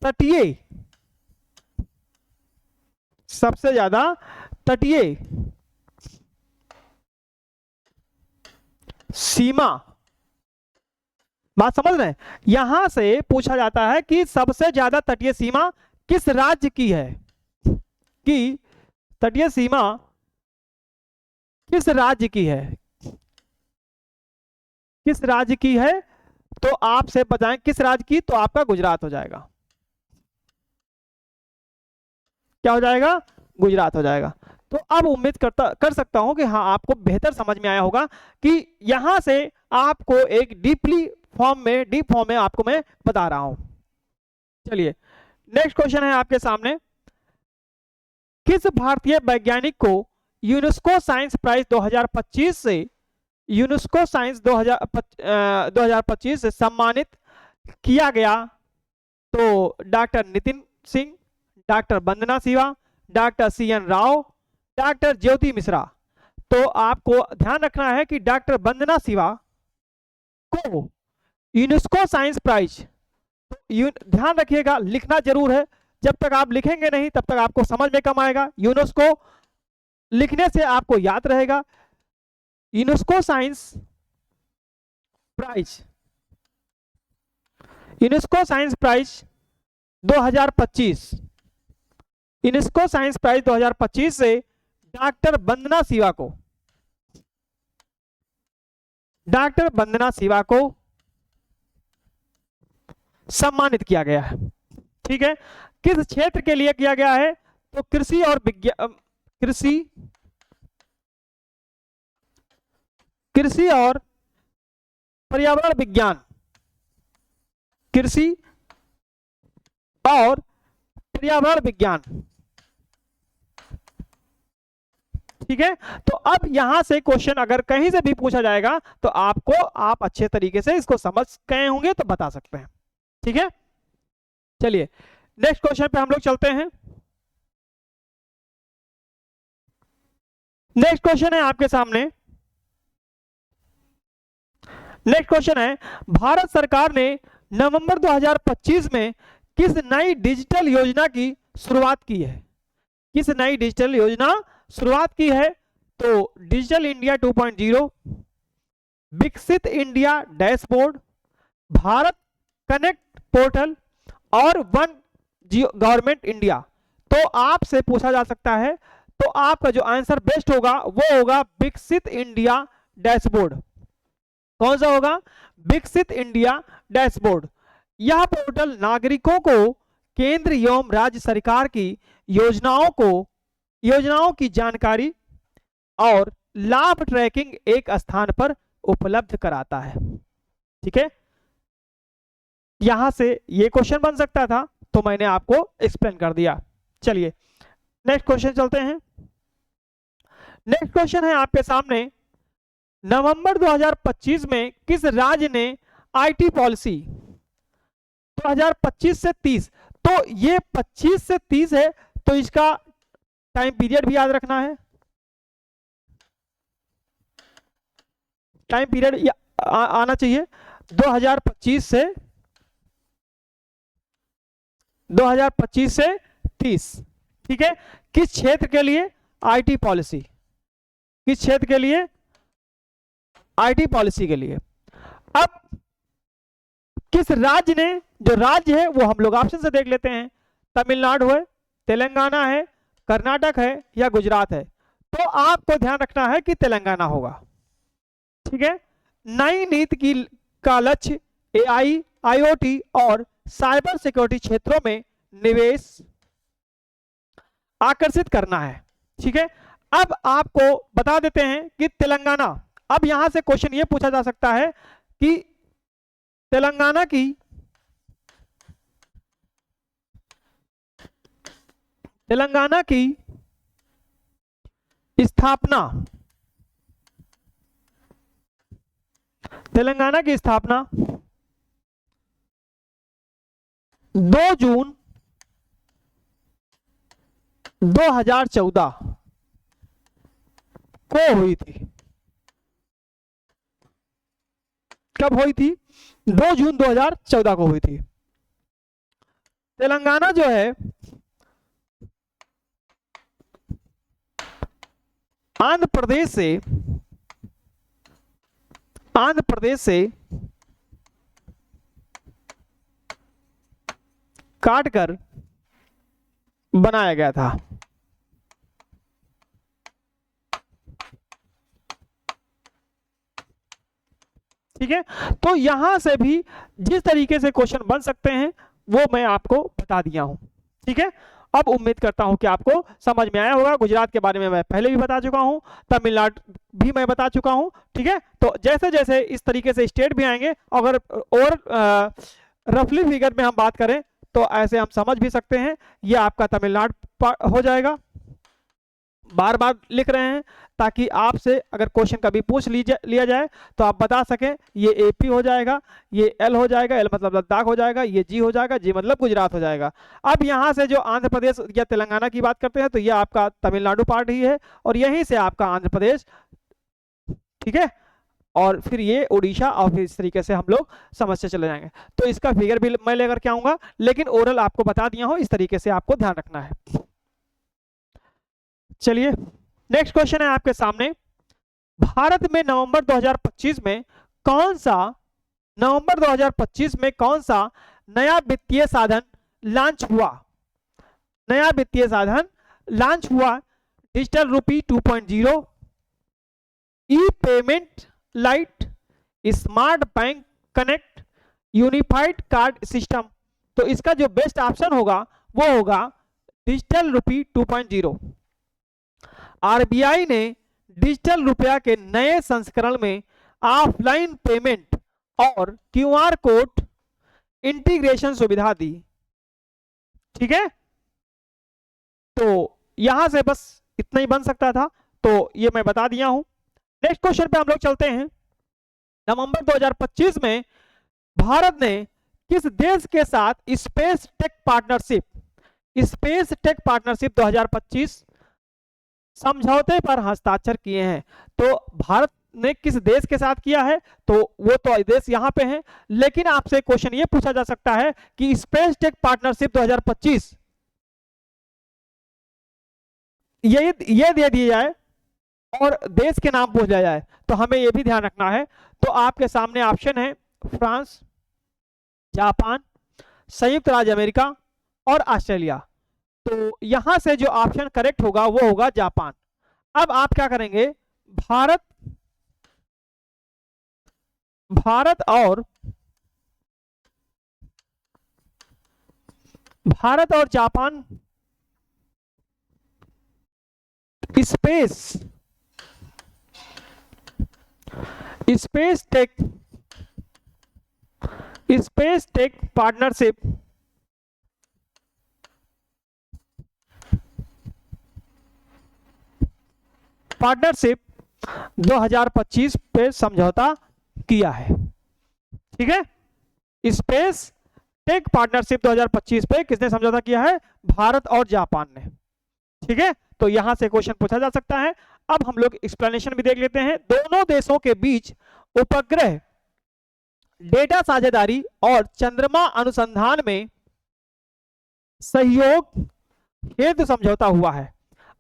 तटीय सबसे ज्यादा तटीय सीमा, बात समझ रहे हैं। यहां से पूछा जाता है कि सबसे ज्यादा तटीय सीमा किस राज्य की है, कि तटीय सीमा किस राज्य की है, किस राज्य की है। तो आपसे बताएं किस राज्य की, तो आपका गुजरात हो जाएगा। क्या हो जाएगा? गुजरात हो जाएगा। तो अब उम्मीद कर सकता हूं कि हाँ आपको बेहतर समझ में आया होगा कि यहां से आपको एक डीप फॉर्म में आपको मैं बता रहा हूं। चलिए नेक्स्ट क्वेश्चन है आपके सामने। किस भारतीय वैज्ञानिक को यूनेस्को साइंस प्राइज 2025 से यूनेस्को साइंस 2025 से सम्मानित किया गया? तो doctor Nitin Singh, doctor Vandana Shiva, doctor CN Rao, doctor Jyoti Mishra. तो आपको ध्यान रखना है कि डॉक्टर वंदना शिवा को यूनेस्को साइंस प्राइज, ध्यान रखिएगा लिखना जरूर है, जब तक आप लिखेंगे नहीं तब तक आपको समझ में कम आएगा। यूनेस्को लिखने से आपको याद रहेगा। UNESCO science prize 2025, UNESCO science prize 2025 से डॉक्टर वंदना शिवा को सम्मानित किया गया है, ठीक है। किस क्षेत्र के लिए किया गया है? तो कृषि और पर्यावरण विज्ञान, कृषि और पर्यावरण विज्ञान, ठीक है। तो अब यहां से क्वेश्चन अगर कहीं से भी पूछा जाएगा तो आप अच्छे तरीके से इसको समझ गए होंगे तो बता सकते हैं, ठीक है। चलिए नेक्स्ट क्वेश्चन पे हम लोग चलते हैं। नेक्स्ट क्वेश्चन है आपके सामने। नेक्स्ट क्वेश्चन है, भारत सरकार ने नवंबर 2025 में किस नई डिजिटल योजना की शुरुआत की है? किस नई डिजिटल योजना शुरुआत की है? तो डिजिटल इंडिया 2.0, विकसित India dashboard, Bharat connect portal और वन गवर्नमेंट इंडिया। तो आपसे पूछा जा सकता है, तो आपका जो आंसर बेस्ट होगा वो होगा विकसित इंडिया डैशबोर्ड। कौन सा होगा? विकसित इंडिया डैशबोर्ड। यह पोर्टल नागरिकों को केंद्र एवं राज्य सरकार की योजनाओं की जानकारी और लाभ ट्रैकिंग एक स्थान पर उपलब्ध कराता है, ठीक है। यहां से ये क्वेश्चन बन सकता था तो मैंने आपको एक्सप्लेन कर दिया। चलिए नेक्स्ट क्वेश्चन चलते हैं। नेक्स्ट क्वेश्चन है आपके सामने, नवंबर 2025 में किस राज्य ने आईटी पॉलिसी 2025 से 30, तो ये 25 से 30 है तो इसका टाइम पीरियड भी याद रखना है। टाइम पीरियड आना चाहिए 2025 से 30, ठीक है। किस क्षेत्र के लिए? IT policy. किस क्षेत्र के लिए? आईटी पॉलिसी के लिए। अब किस राज्य ने, जो राज्य है वो हम लोग ऑप्शन से देख लेते हैं, तमिलनाडु है, तेलंगाना है, कर्नाटक है या गुजरात है। तो आपको ध्यान रखना है कि तेलंगाना होगा, ठीक है। नई नीति का लक्ष्य एआई, आईओटी और साइबर सिक्योरिटी क्षेत्रों में निवेश आकर्षित करना है, ठीक है। अब आपको बता देते हैं कि तेलंगाना, अब यहां से क्वेश्चन ये पूछा जा सकता है कि तेलंगाना की तेलंगाना की स्थापना, तेलंगाना की स्थापना 2 जून 2014 को हुई थी। कब हुई थी? 2 जून 2014 को हुई थी। तेलंगाना जो है आंध्र प्रदेश से काटकर बनाया गया था। ठीक है, तो यहां से भी जिस तरीके से क्वेश्चन बन सकते हैं वो मैं आपको बता दिया हूं। ठीक है, अब उम्मीद करता हूं कि आपको समझ में आया होगा। गुजरात के बारे में मैं पहले भी बता चुका हूं, तमिलनाडु भी मैं बता चुका हूं। ठीक है, तो जैसे जैसे इस तरीके से स्टेट भी आएंगे, अगर और रफली फिगर में हम बात करें तो ऐसे हम समझ भी सकते हैं। ये आपका तमिलनाडु हो जाएगा, बार बार लिख रहे हैं ताकि आपसे अगर क्वेश्चन कभी पूछ लिया जाए तो आप बता सकें। ये एपी हो जाएगा, ये एल हो जाएगा, एल मतलब लद्दाख हो जाएगा, ये जी हो जाएगा, जी मतलब गुजरात हो जाएगा। अब यहाँ से जो आंध्र प्रदेश या तेलंगाना की बात करते हैं तो ये आपका तमिलनाडु पार्ट ही है और यहीं से आपका आंध्र प्रदेश। ठीक है, और फिर ये उड़ीसा और फिर इस तरीके से हम लोग समझते चले जाएंगे। तो इसका फिगर भी मैं लेकर के आऊंगा, लेकिन ओरल आपको बता दिया हूं, इस तरीके से आपको ध्यान रखना है। चलिए नेक्स्ट क्वेश्चन है आपके सामने। भारत में नवंबर 2025 में कौन सा नया वित्तीय साधन लॉन्च हुआ? नया वित्तीय साधन लॉन्च हुआ digital rupee 2.0, e payment lite, smart bank connect, unified card system. तो इसका जो बेस्ट ऑप्शन होगा वो होगा डिजिटल रूपी 2.0। आरबीआई ने डिजिटल रुपया के नए संस्करण में ऑफलाइन पेमेंट और क्यूआर कोड इंटीग्रेशन सुविधा दी। ठीक है, तो यहां से बस इतना ही बन सकता था, तो ये मैं बता दिया हूं। नेक्स्ट क्वेश्चन पे हम लोग चलते हैं। नवंबर 2025 में भारत ने किस देश के साथ स्पेस टेक पार्टनरशिप 2025 समझौते पर हस्ताक्षर किए हैं? तो भारत ने किस देश के साथ किया है? तो वो तो देश यहां पे है, लेकिन आपसे क्वेश्चन ये पूछा जा सकता है कि स्पेस टेक पार्टनरशिप 2025 ये दे दिया जाए और देश के नाम पूछ लिया जाए तो हमें ये भी ध्यान रखना है। तो आपके सामने ऑप्शन है फ्रांस, जापान, संयुक्त राज्य अमेरिका और ऑस्ट्रेलिया। तो यहां से जो ऑप्शन करेक्ट होगा वो होगा जापान। अब आप क्या करेंगे, भारत और Japan space tech partnership partnership 2025 पे समझौता किया है। ठीक है, स्पेस टेक पार्टनरशिप 2025 पे किसने समझौता किया है? भारत और जापान ने। ठीक है, तो यहां से क्वेश्चन पूछा जा सकता है। अब हम लोग एक्सप्लेनेशन भी देख लेते हैं। दोनों देशों के बीच उपग्रह डेटा साझेदारी और चंद्रमा अनुसंधान में सहयोग हेतु समझौता हुआ है।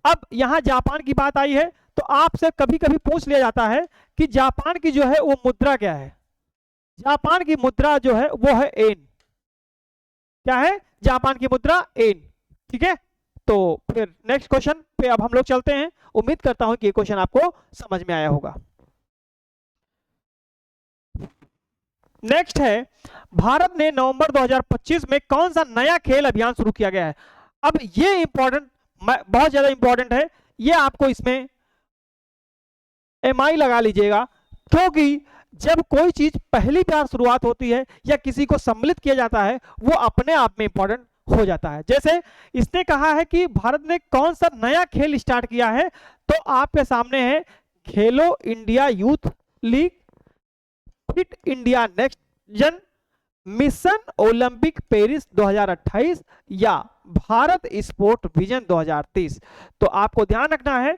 अब यहां जापान की बात आई है तो आपसे कभी कभी पूछ लिया जाता है कि जापान की जो है वो मुद्रा क्या है? जापान की मुद्रा जो है वो है एन। क्या है? जापान की मुद्रा एन। ठीक है, तो फिर नेक्स्ट क्वेश्चन पे अब हम लोग चलते हैं। उम्मीद करता हूं कि ये क्वेश्चन आपको समझ में आया होगा। नेक्स्ट है, भारत ने नवंबर 2025 में कौन सा नया खेल अभियान शुरू किया गया है? अब ये इंपॉर्टेंट, बहुत ज्यादा इंपॉर्टेंट है, ये आपको इसमें एमआई लगा लीजिएगा, क्योंकि जब कोई चीज पहली बार शुरुआत होती है या किसी को सम्मिलित किया जाता है वो अपने आप में इंपॉर्टेंट हो जाता है। जैसे इसने कहा है कि भारत ने कौन सा नया खेल स्टार्ट किया है, तो आपके सामने है खेलो India youth league, fit India next जन, मिशन ओलंपिक पेरिस 2028 या भारत स्पोर्ट विजन 2030। तो आपको ध्यान रखना है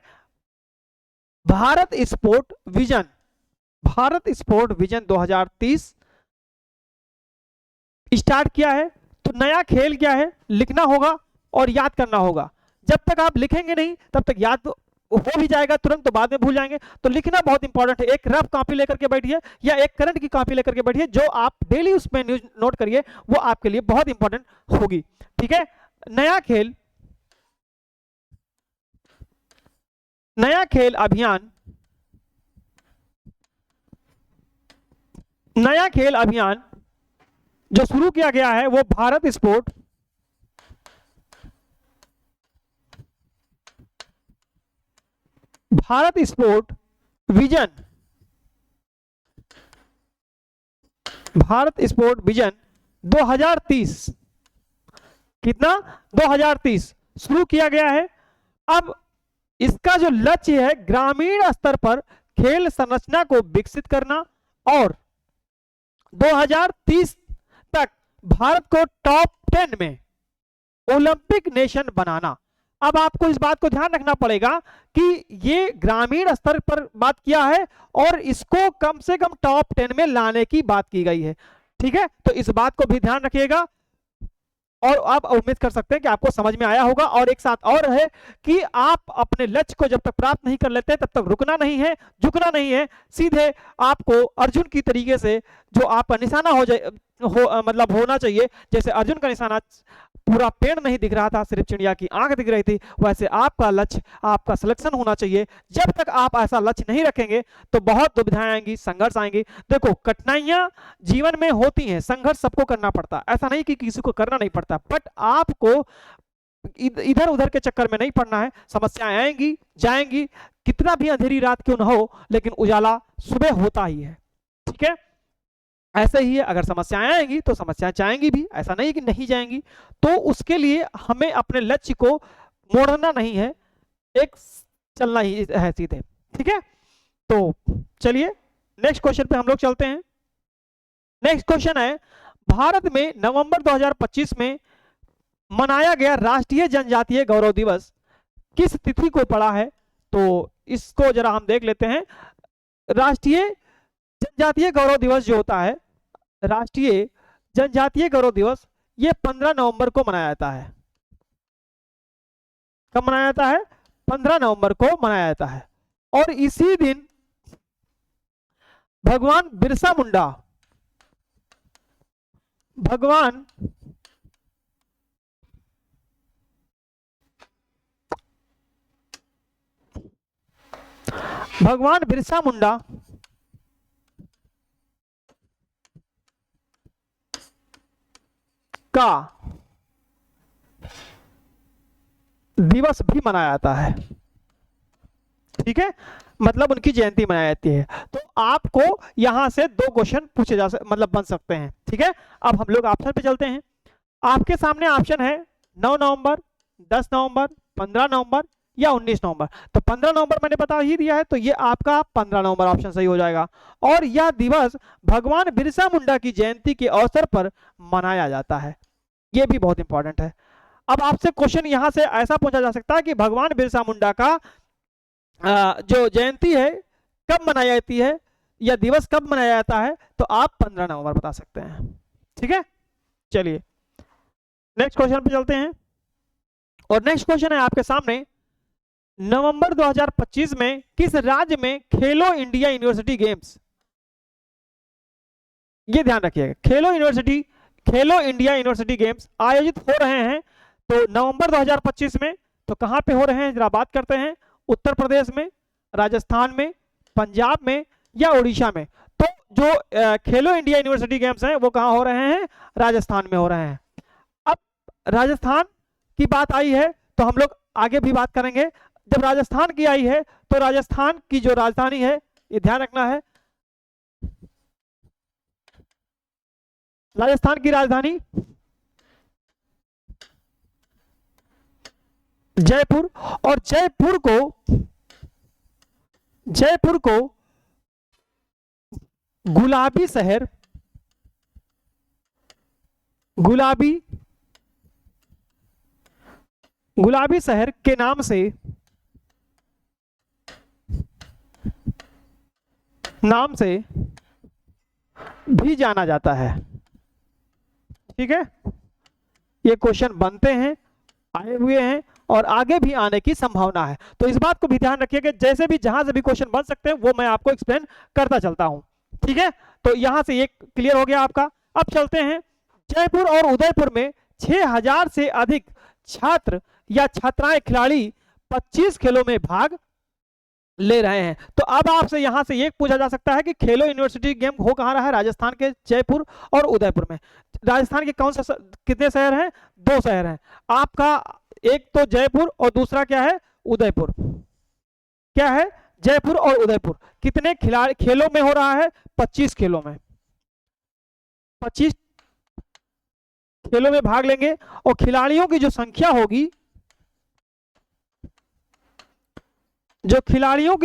Bharat sport vision, Bharat sport vision 2030 start किया है। तो नया खेल क्या है लिखना होगा और याद करना होगा। जब तक आप लिखेंगे नहीं तब तक याद हो भी जाएगा तुरंत, तो बाद में भूल जाएंगे। तो लिखना बहुत इंपॉर्टेंट है। एक रफ कॉपी लेकर के बैठिए या एक करंट की कॉपी लेकर के बैठिए, जो आप डेली उसमें न्यूज नोट करिए, वो आपके लिए बहुत इंपॉर्टेंट होगी। ठीक है, नया खेल, नया खेल अभियान, नया खेल अभियान जो शुरू किया गया है वो Bharat sport vision, Bharat sport vision 2030, कितना 2030 शुरू किया गया है। अब इसका जो लक्ष्य है ग्रामीण स्तर पर खेल संरचना को विकसित करना और 2030 तक भारत को टॉप 10 में ओलंपिक नेशन बनाना। अब आपको इस बात को ध्यान रखना पड़ेगा कि ये ग्रामीण स्तर पर बात किया है और इसको कम से कम टॉप 10 में लाने की बात की गई है। ठीक है, तो इस बात को भी ध्यान रखिएगा और आप उम्मीद कर सकते हैं कि आपको समझ में आया होगा। और एक साथ और है कि आप अपने लक्ष्य को जब तक प्राप्त नहीं कर लेते तब तक रुकना नहीं है, झुकना नहीं है, सीधे आपको अर्जुन की तरीके से जो आपका निशाना हो जाए मतलब होना चाहिए। जैसे अर्जुन का निशाना पूरा पेड़ नहीं दिख रहा था, सिर्फ चिड़िया की आंख दिख रही थी, वैसे आपका लक्ष्य, आपका सिलेक्शन होना चाहिए। जब तक आप ऐसा लक्ष्य नहीं रखेंगे तो बहुत दुविधाएं आएंगी, संघर्ष आएंगी। देखो कठिनाइयां जीवन में होती हैं, संघर्ष सबको करना पड़ता है, ऐसा नहीं कि किसी को करना नहीं पड़ता, बट आपको इधर उधर के चक्कर में नहीं पड़ना है। समस्याएं आएंगी जाएंगी, कितना भी अंधेरी रात क्यों ना हो, लेकिन उजाला सुबह होता ही है। ठीक है, ऐसे ही है, अगर समस्याएं आएंगी तो समस्याएं जाएंगी भी, ऐसा नहीं कि नहीं जाएंगी। तो उसके लिए हमें अपने लक्ष्य को मोड़ना नहीं है, एक चलना ही है सीधे। ठीक है, तो चलिए नेक्स्ट क्वेश्चन पे हम लोग चलते हैं। नेक्स्ट क्वेश्चन है भारत में नवंबर 2025 में मनाया गया राष्ट्रीय जनजातीय गौरव दिवस किस तिथि को पड़ा है? तो इसको जरा हम देख लेते हैं। राष्ट्रीय जनजातीय गौरव दिवस जो होता है, राष्ट्रीय जनजातीय गौरव दिवस, ये 15 नवंबर को मनाया जाता है। कब मनाया जाता है? 15 नवंबर को मनाया जाता है। और इसी दिन भगवान बिरसा मुंडा, भगवान बिरसा मुंडा का दिवस भी मनाया जाता है। ठीक है, मतलब उनकी जयंती मनाई जाती है। तो आपको यहां से दो क्वेश्चन पूछे जा मतलब बन सकते हैं। ठीक है, अब हम लोग ऑप्शन पे चलते हैं। आपके सामने ऑप्शन है 9 नवंबर, 10 नवंबर, 15 नवंबर या 19 नवंबर। तो 15 नवंबर मैंने बता ही दिया है, तो ये आपका 15 नवंबर ऑप्शन सही हो जाएगा। और यह दिवस भगवान बिरसा मुंडा की जयंती के अवसर पर मनाया जाता है। ये भी बहुत इंपॉर्टेंट है। अब आपसे क्वेश्चन यहां से ऐसा पूछा जा सकता है कि भगवान बिरसा मुंडा का जो जयंती है कब मनाई जाती है या दिवस कब मनाया जाता है, तो आप 15 नवंबर बता सकते हैं। ठीक है, चलिए नेक्स्ट क्वेश्चन पे चलते हैं। और नेक्स्ट क्वेश्चन है आपके सामने, नवंबर 2025 में किस राज्य में खेलो इंडिया यूनिवर्सिटी गेम्स, ये ध्यान रखिएगा, खेलो इंडिया यूनिवर्सिटी गेम्स आयोजित हो रहे हैं। तो नवंबर 2025 में तो कहां पे हो रहे हैं जरा बात करते हैं। उत्तर प्रदेश में, राजस्थान में, पंजाब में या उड़ीसा में। तो जो खेलो इंडिया यूनिवर्सिटी गेम्स हैं वो कहां हो रहे हैं? राजस्थान में हो रहे हैं। अब राजस्थान की बात आई है तो हम लोग आगे भी बात करेंगे। जब राजस्थान की आई है तो राजस्थान की जो राजधानी है, ये ध्यान रखना है, राजस्थान की राजधानी जयपुर, और जयपुर को गुलाबी शहर, गुलाबी शहर के नाम से भी जाना जाता है। ठीक है, ये क्वेश्चन बनते हैं, आए हुए हैं और आगे भी आने की संभावना है, तो इस बात को भी ध्यान रखिए कि जैसे भी जहां से भी क्वेश्चन बन सकते हैं वो मैं आपको एक्सप्लेन करता चलता हूं। ठीक है, तो यहां से ये क्लियर हो गया आपका। अब चलते हैं, जयपुर और उदयपुर में 6000 से अधिक छात्र या छात्राएं खिलाड़ी 25 खेलों में भाग ले रहे हैं। तो अब आपसे यहां से ये पूछा जा सकता है कि खेलो यूनिवर्सिटी गेम हो कहां रहा है, राजस्थान के जयपुर और उदयपुर में। राजस्थान के कौन सा कितने शहर हैं, 2 शहर हैं आपका, एक तो जयपुर और दूसरा क्या है, उदयपुर। क्या है, जयपुर और उदयपुर। कितने खेलों में हो रहा है, 25 खेलों में, 25 खेलों में भाग लेंगे। और खिलाड़ियों की जो संख्या होगी, खिलाड़ियों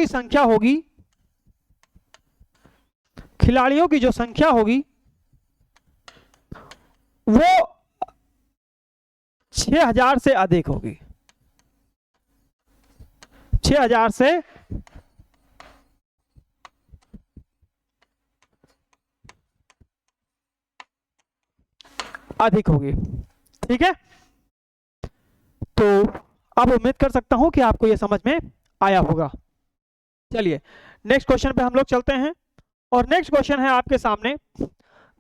की जो संख्या होगी वो 6000 से अधिक होगी, 6000 से अधिक होगी। ठीक है, तो अब उम्मीद कर सकता हूं कि आपको यह समझ में आया होगा। चलिए नेक्स्ट क्वेश्चन पे हम लोग चलते हैं, और नेक्स्ट क्वेश्चन है आपके सामने,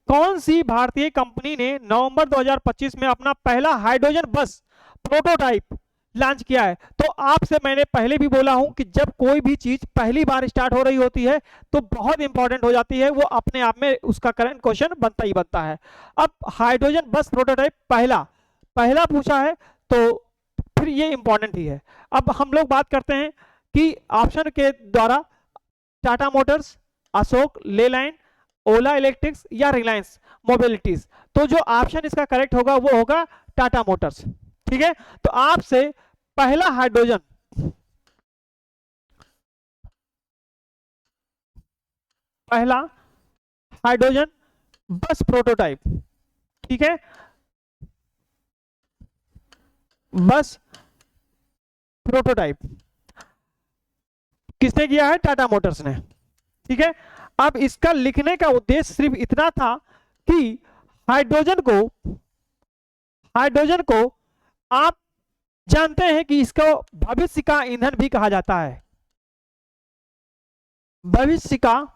कौन सी भारतीय कंपनी ने नवंबर 2025 में अपना पहला हाइड्रोजन बस प्रोटोटाइप लॉन्च किया है। तो आपसे मैंने पहले भी बोला हूं कि जब कोई भी चीज पहली बार स्टार्ट हो रही होती है तो बहुत इंपॉर्टेंट हो जाती है, वो अपने आप में उसका करंट क्वेश्चन बनता ही बनता है। अब हाइड्रोजन बस प्रोटोटाइप पहला पूछा है तो फिर ये इंपॉर्टेंट ही है। अब हम लोग बात करते हैं कि ऑप्शन के द्वारा टाटा मोटर्स, अशोक लेलैंड, ओला इलेक्ट्रिक्स या रिलायंस मोबिलिटीज, तो जो ऑप्शन इसका करेक्ट होगा वो होगा टाटा मोटर्स। ठीक है, तो आपसे पहला हाइड्रोजन बस प्रोटोटाइप, ठीक है, बस प्रोटोटाइप किसने किया है, टाटा मोटर्स ने। ठीक है, अब इसका लिखने का उद्देश्य सिर्फ इतना था कि हाइड्रोजन को आप जानते हैं कि इसको भविष्य का ईंधन भी कहा जाता है, भविष्य का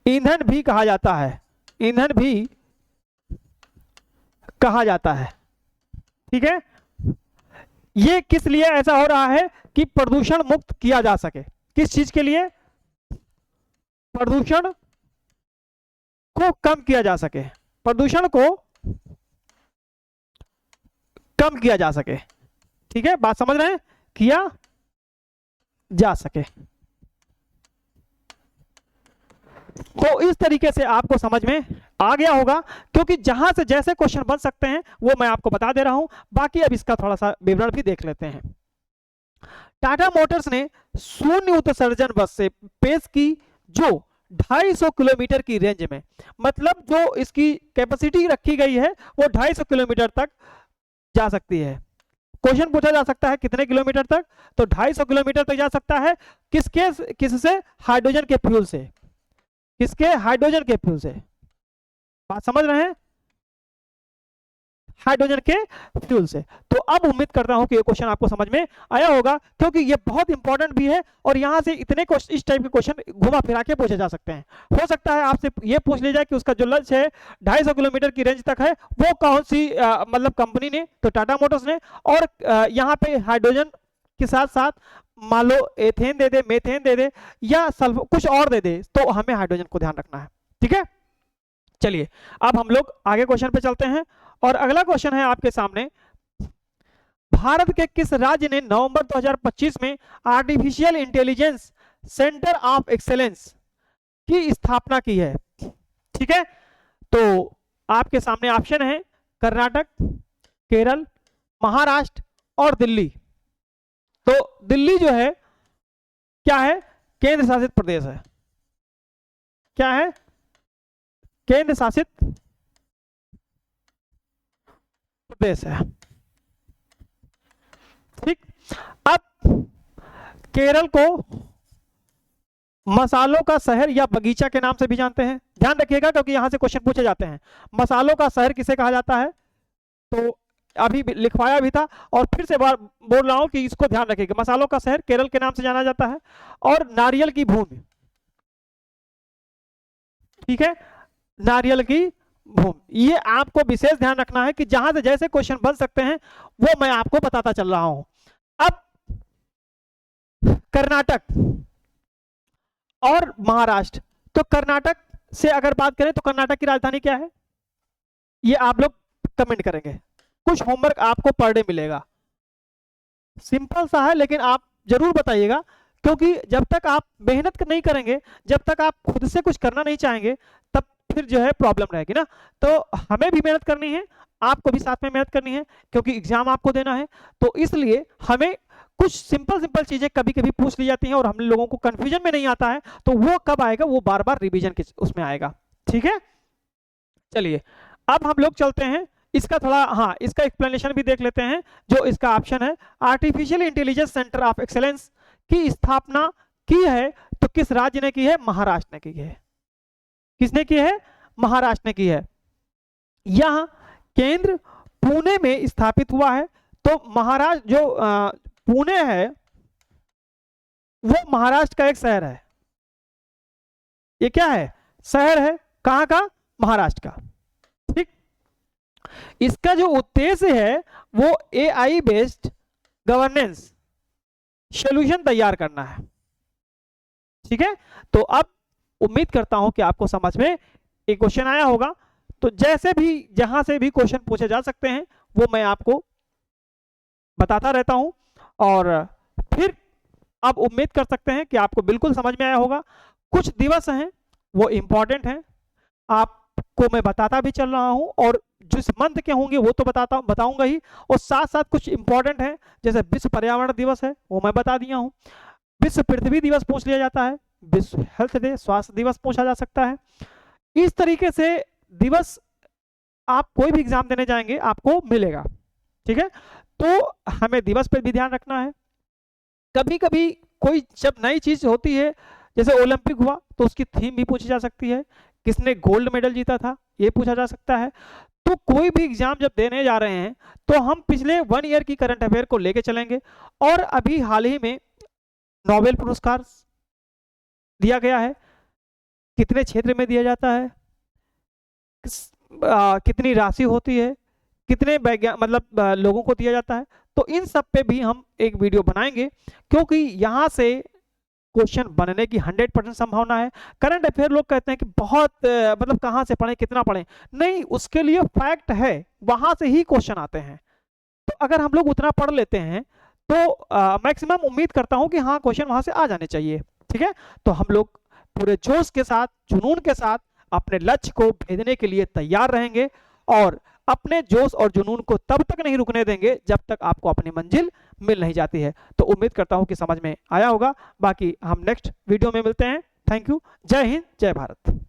ईंधन भी कहा जाता है, ईंधन भी कहा जाता है। ठीक है, ये किस लिए ऐसा हो रहा है कि प्रदूषण मुक्त किया जा सके। किस चीज के लिए, प्रदूषण को कम किया जा सके, प्रदूषण को कम किया जा सके। ठीक है, बात समझ रहे हैं, किया जा सके। तो इस तरीके से आपको समझ में आ गया होगा, क्योंकि जहां से जैसे क्वेश्चन बन सकते हैं वो मैं आपको बता दे रहा हूं। बाकी अब इसका थोड़ा सा विवरण भी देख लेते हैं। टाटा मोटर्स ने शून्य उत्सर्जन बस से पेश की जो 250 किलोमीटर की रेंज में, मतलब जो इसकी कैपेसिटी रखी गई है वो 250 किलोमीटर तक जा सकती है। क्वेश्चन पूछा जा सकता है कितने किलोमीटर तक, तो 250 किलोमीटर तक जा सकता है। किससे, हाइड्रोजन के फ्यूल से, किसके, हाइड्रोजन के फ्यूल से। बात समझ रहे हैं, हाइड्रोजन के फ्यूल से। तो अब उम्मीद करता हूं कि ये क्वेश्चन आपको समझ में आया होगा, क्योंकि ये बहुत इंपॉर्टेंट भी है और यहां से इतने इस टाइप के क्वेश्चन घुमा फिरा के पूछे जा सकते हैं। हो सकता है आपसे ये पूछ लिया जाए कि उसका जो लक्ष्य है 250 किलोमीटर की रेंज तक है, वो कौन सी मतलब कंपनी ने, तो टाटा मोटर्स ने। और यहाँ पे हाइड्रोजन के साथ साथ मान लो एथेन दे दे, मेथेन दे दे या सल्फर कुछ और दे दे, तो हमें हाइड्रोजन को ध्यान रखना है। ठीक है, चलिए अब हम लोग आगे क्वेश्चन पे चलते हैं, और अगला क्वेश्चन है आपके सामने, भारत के किस राज्य ने नवंबर 2025 में artificial intelligence centre of excellence की स्थापना की है। ठीक है, तो आपके सामने ऑप्शन है कर्नाटक, केरल, महाराष्ट्र और दिल्ली। तो दिल्ली जो है क्या है, केंद्र शासित प्रदेश है। क्या है, केंद्र शासित प्रदेश है। ठीक, अब केरल को मसालों का शहर या बगीचा के नाम से भी जानते हैं। ध्यान रखिएगा क्योंकि यहां से क्वेश्चन पूछे जाते हैं। मसालों का शहर किसे कहा जाता है, तो अभी लिखवाया भी था और फिर से बार बोल रहा हूं कि इसको ध्यान रखिएगा। मसालों का शहर केरल के नाम से जाना जाता है। और नारियल की भूमि, ठीक है, नारियल की भूमि, ये आपको विशेष ध्यान रखना है कि जहां से जैसे क्वेश्चन बन सकते हैं वो मैं आपको बताता चल रहा हूं। अब कर्नाटक और महाराष्ट्र, तो कर्नाटक से अगर बात करें तो कर्नाटक की राजधानी क्या है, ये आप लोग कमेंट करेंगे। कुछ होमवर्क आपको पर डे मिलेगा, सिंपल सा है, लेकिन आप जरूर बताइएगा क्योंकि जब तक आप मेहनत नहीं करेंगे, जब तक आप खुद से कुछ करना नहीं चाहेंगे, तब फिर जो है प्रॉब्लम रहेगी ना। तो हमें भी मेहनत करनी है, आपको भी साथ में मेहनत करनी है क्योंकि एग्जाम आपको देना है। तो इसलिए हमें कुछ सिंपल चीजें कभी कभी पूछ ली जाती हैं और हम लोगों को कंफ्यूजन में नहीं आता है, तो वो कब आएगा, वो बार बार रिवीजन के उसमें आएगा। ठीक है, चलिए अब हम लोग चलते हैं इसका थोड़ा, हाँ, इसका एक्सप्लेनेशन भी देख लेते हैं। जो इसका ऑप्शन है, artificial intelligence centre of excellence की स्थापना की है तो किस राज्य ने की है, महाराष्ट्र ने की है। किसने की है, महाराष्ट्र ने की है। यह केंद्र पुणे में स्थापित हुआ है। तो महाराष्ट्र जो पुणे है वो महाराष्ट्र का एक शहर है। ये क्या है, शहर है, कहां का, महाराष्ट्र का। ठीक, इसका जो उद्देश्य है वो AI बेस्ड गवर्नेंस सॉल्यूशन तैयार करना है। ठीक है, तो अब उम्मीद करता हूं कि आपको समझ में एक क्वेश्चन आया होगा। तो जैसे भी जहां से भी क्वेश्चन पूछे जा सकते हैं वो मैं आपको बताता रहता हूं और फिर आप उम्मीद कर सकते हैं कि आपको बिल्कुल समझ में आया होगा। कुछ दिवस हैं वो इंपॉर्टेंट हैं, आपको मैं बताता भी चल रहा हूं और जिस मंथ के होंगे वो तो बताऊंगा ही, और साथ साथ कुछ इंपॉर्टेंट है जैसे विश्व पर्यावरण दिवस है वो मैं बता दिया हूं, विश्व पृथ्वी दिवस पूछ लिया जाता है, विश्व हेल्थ डे स्वास्थ्य दिवस पूछा जा सकता है। इस तरीके से दिवस आप कोई भी एग्जाम देने जाएंगे आपको मिलेगा। ठीक है, तो हमें दिवस पर भी ध्यान रखना है। कभी कभी कोई जब नई चीज होती है, जैसे ओलंपिक हुआ तो उसकी थीम भी पूछी जा सकती है, किसने गोल्ड मेडल जीता था ये पूछा जा सकता है। तो कोई भी एग्जाम जब देने जा रहे हैं तो हम पिछले 1 ईयर की करंट अफेयर को लेके चलेंगे। और अभी हाल ही में नोबेल पुरस्कार दिया गया है, कितने क्षेत्र में दिया जाता है, कितनी राशि होती है, कितने मतलब लोगों को दिया जाता है, तो इन सब पे भी हम एक वीडियो बनाएंगे क्योंकि यहाँ से क्वेश्चन बनने की 100% संभावना है। करंट अफेयर लोग कहते हैं कि बहुत मतलब कहाँ से पढ़ें, कितना पढ़ें, नहीं, उसके लिए फैक्ट है, वहां से ही क्वेश्चन आते हैं। तो अगर हम लोग उतना पढ़ लेते हैं तो मैक्सिमम उम्मीद करता हूं कि हाँ क्वेश्चन वहां से आ जाने चाहिए। ठीक है, तो हम लोग पूरे जोश के साथ, जुनून के साथ अपने लक्ष्य को भेजने के लिए तैयार रहेंगे और अपने जोश और जुनून को तब तक नहीं रुकने देंगे जब तक आपको अपनी मंजिल मिल नहीं जाती है। तो उम्मीद करता हूं कि समझ में आया होगा। बाकी हम नेक्स्ट वीडियो में मिलते हैं। थैंक यू, जय हिंद, जय भारत।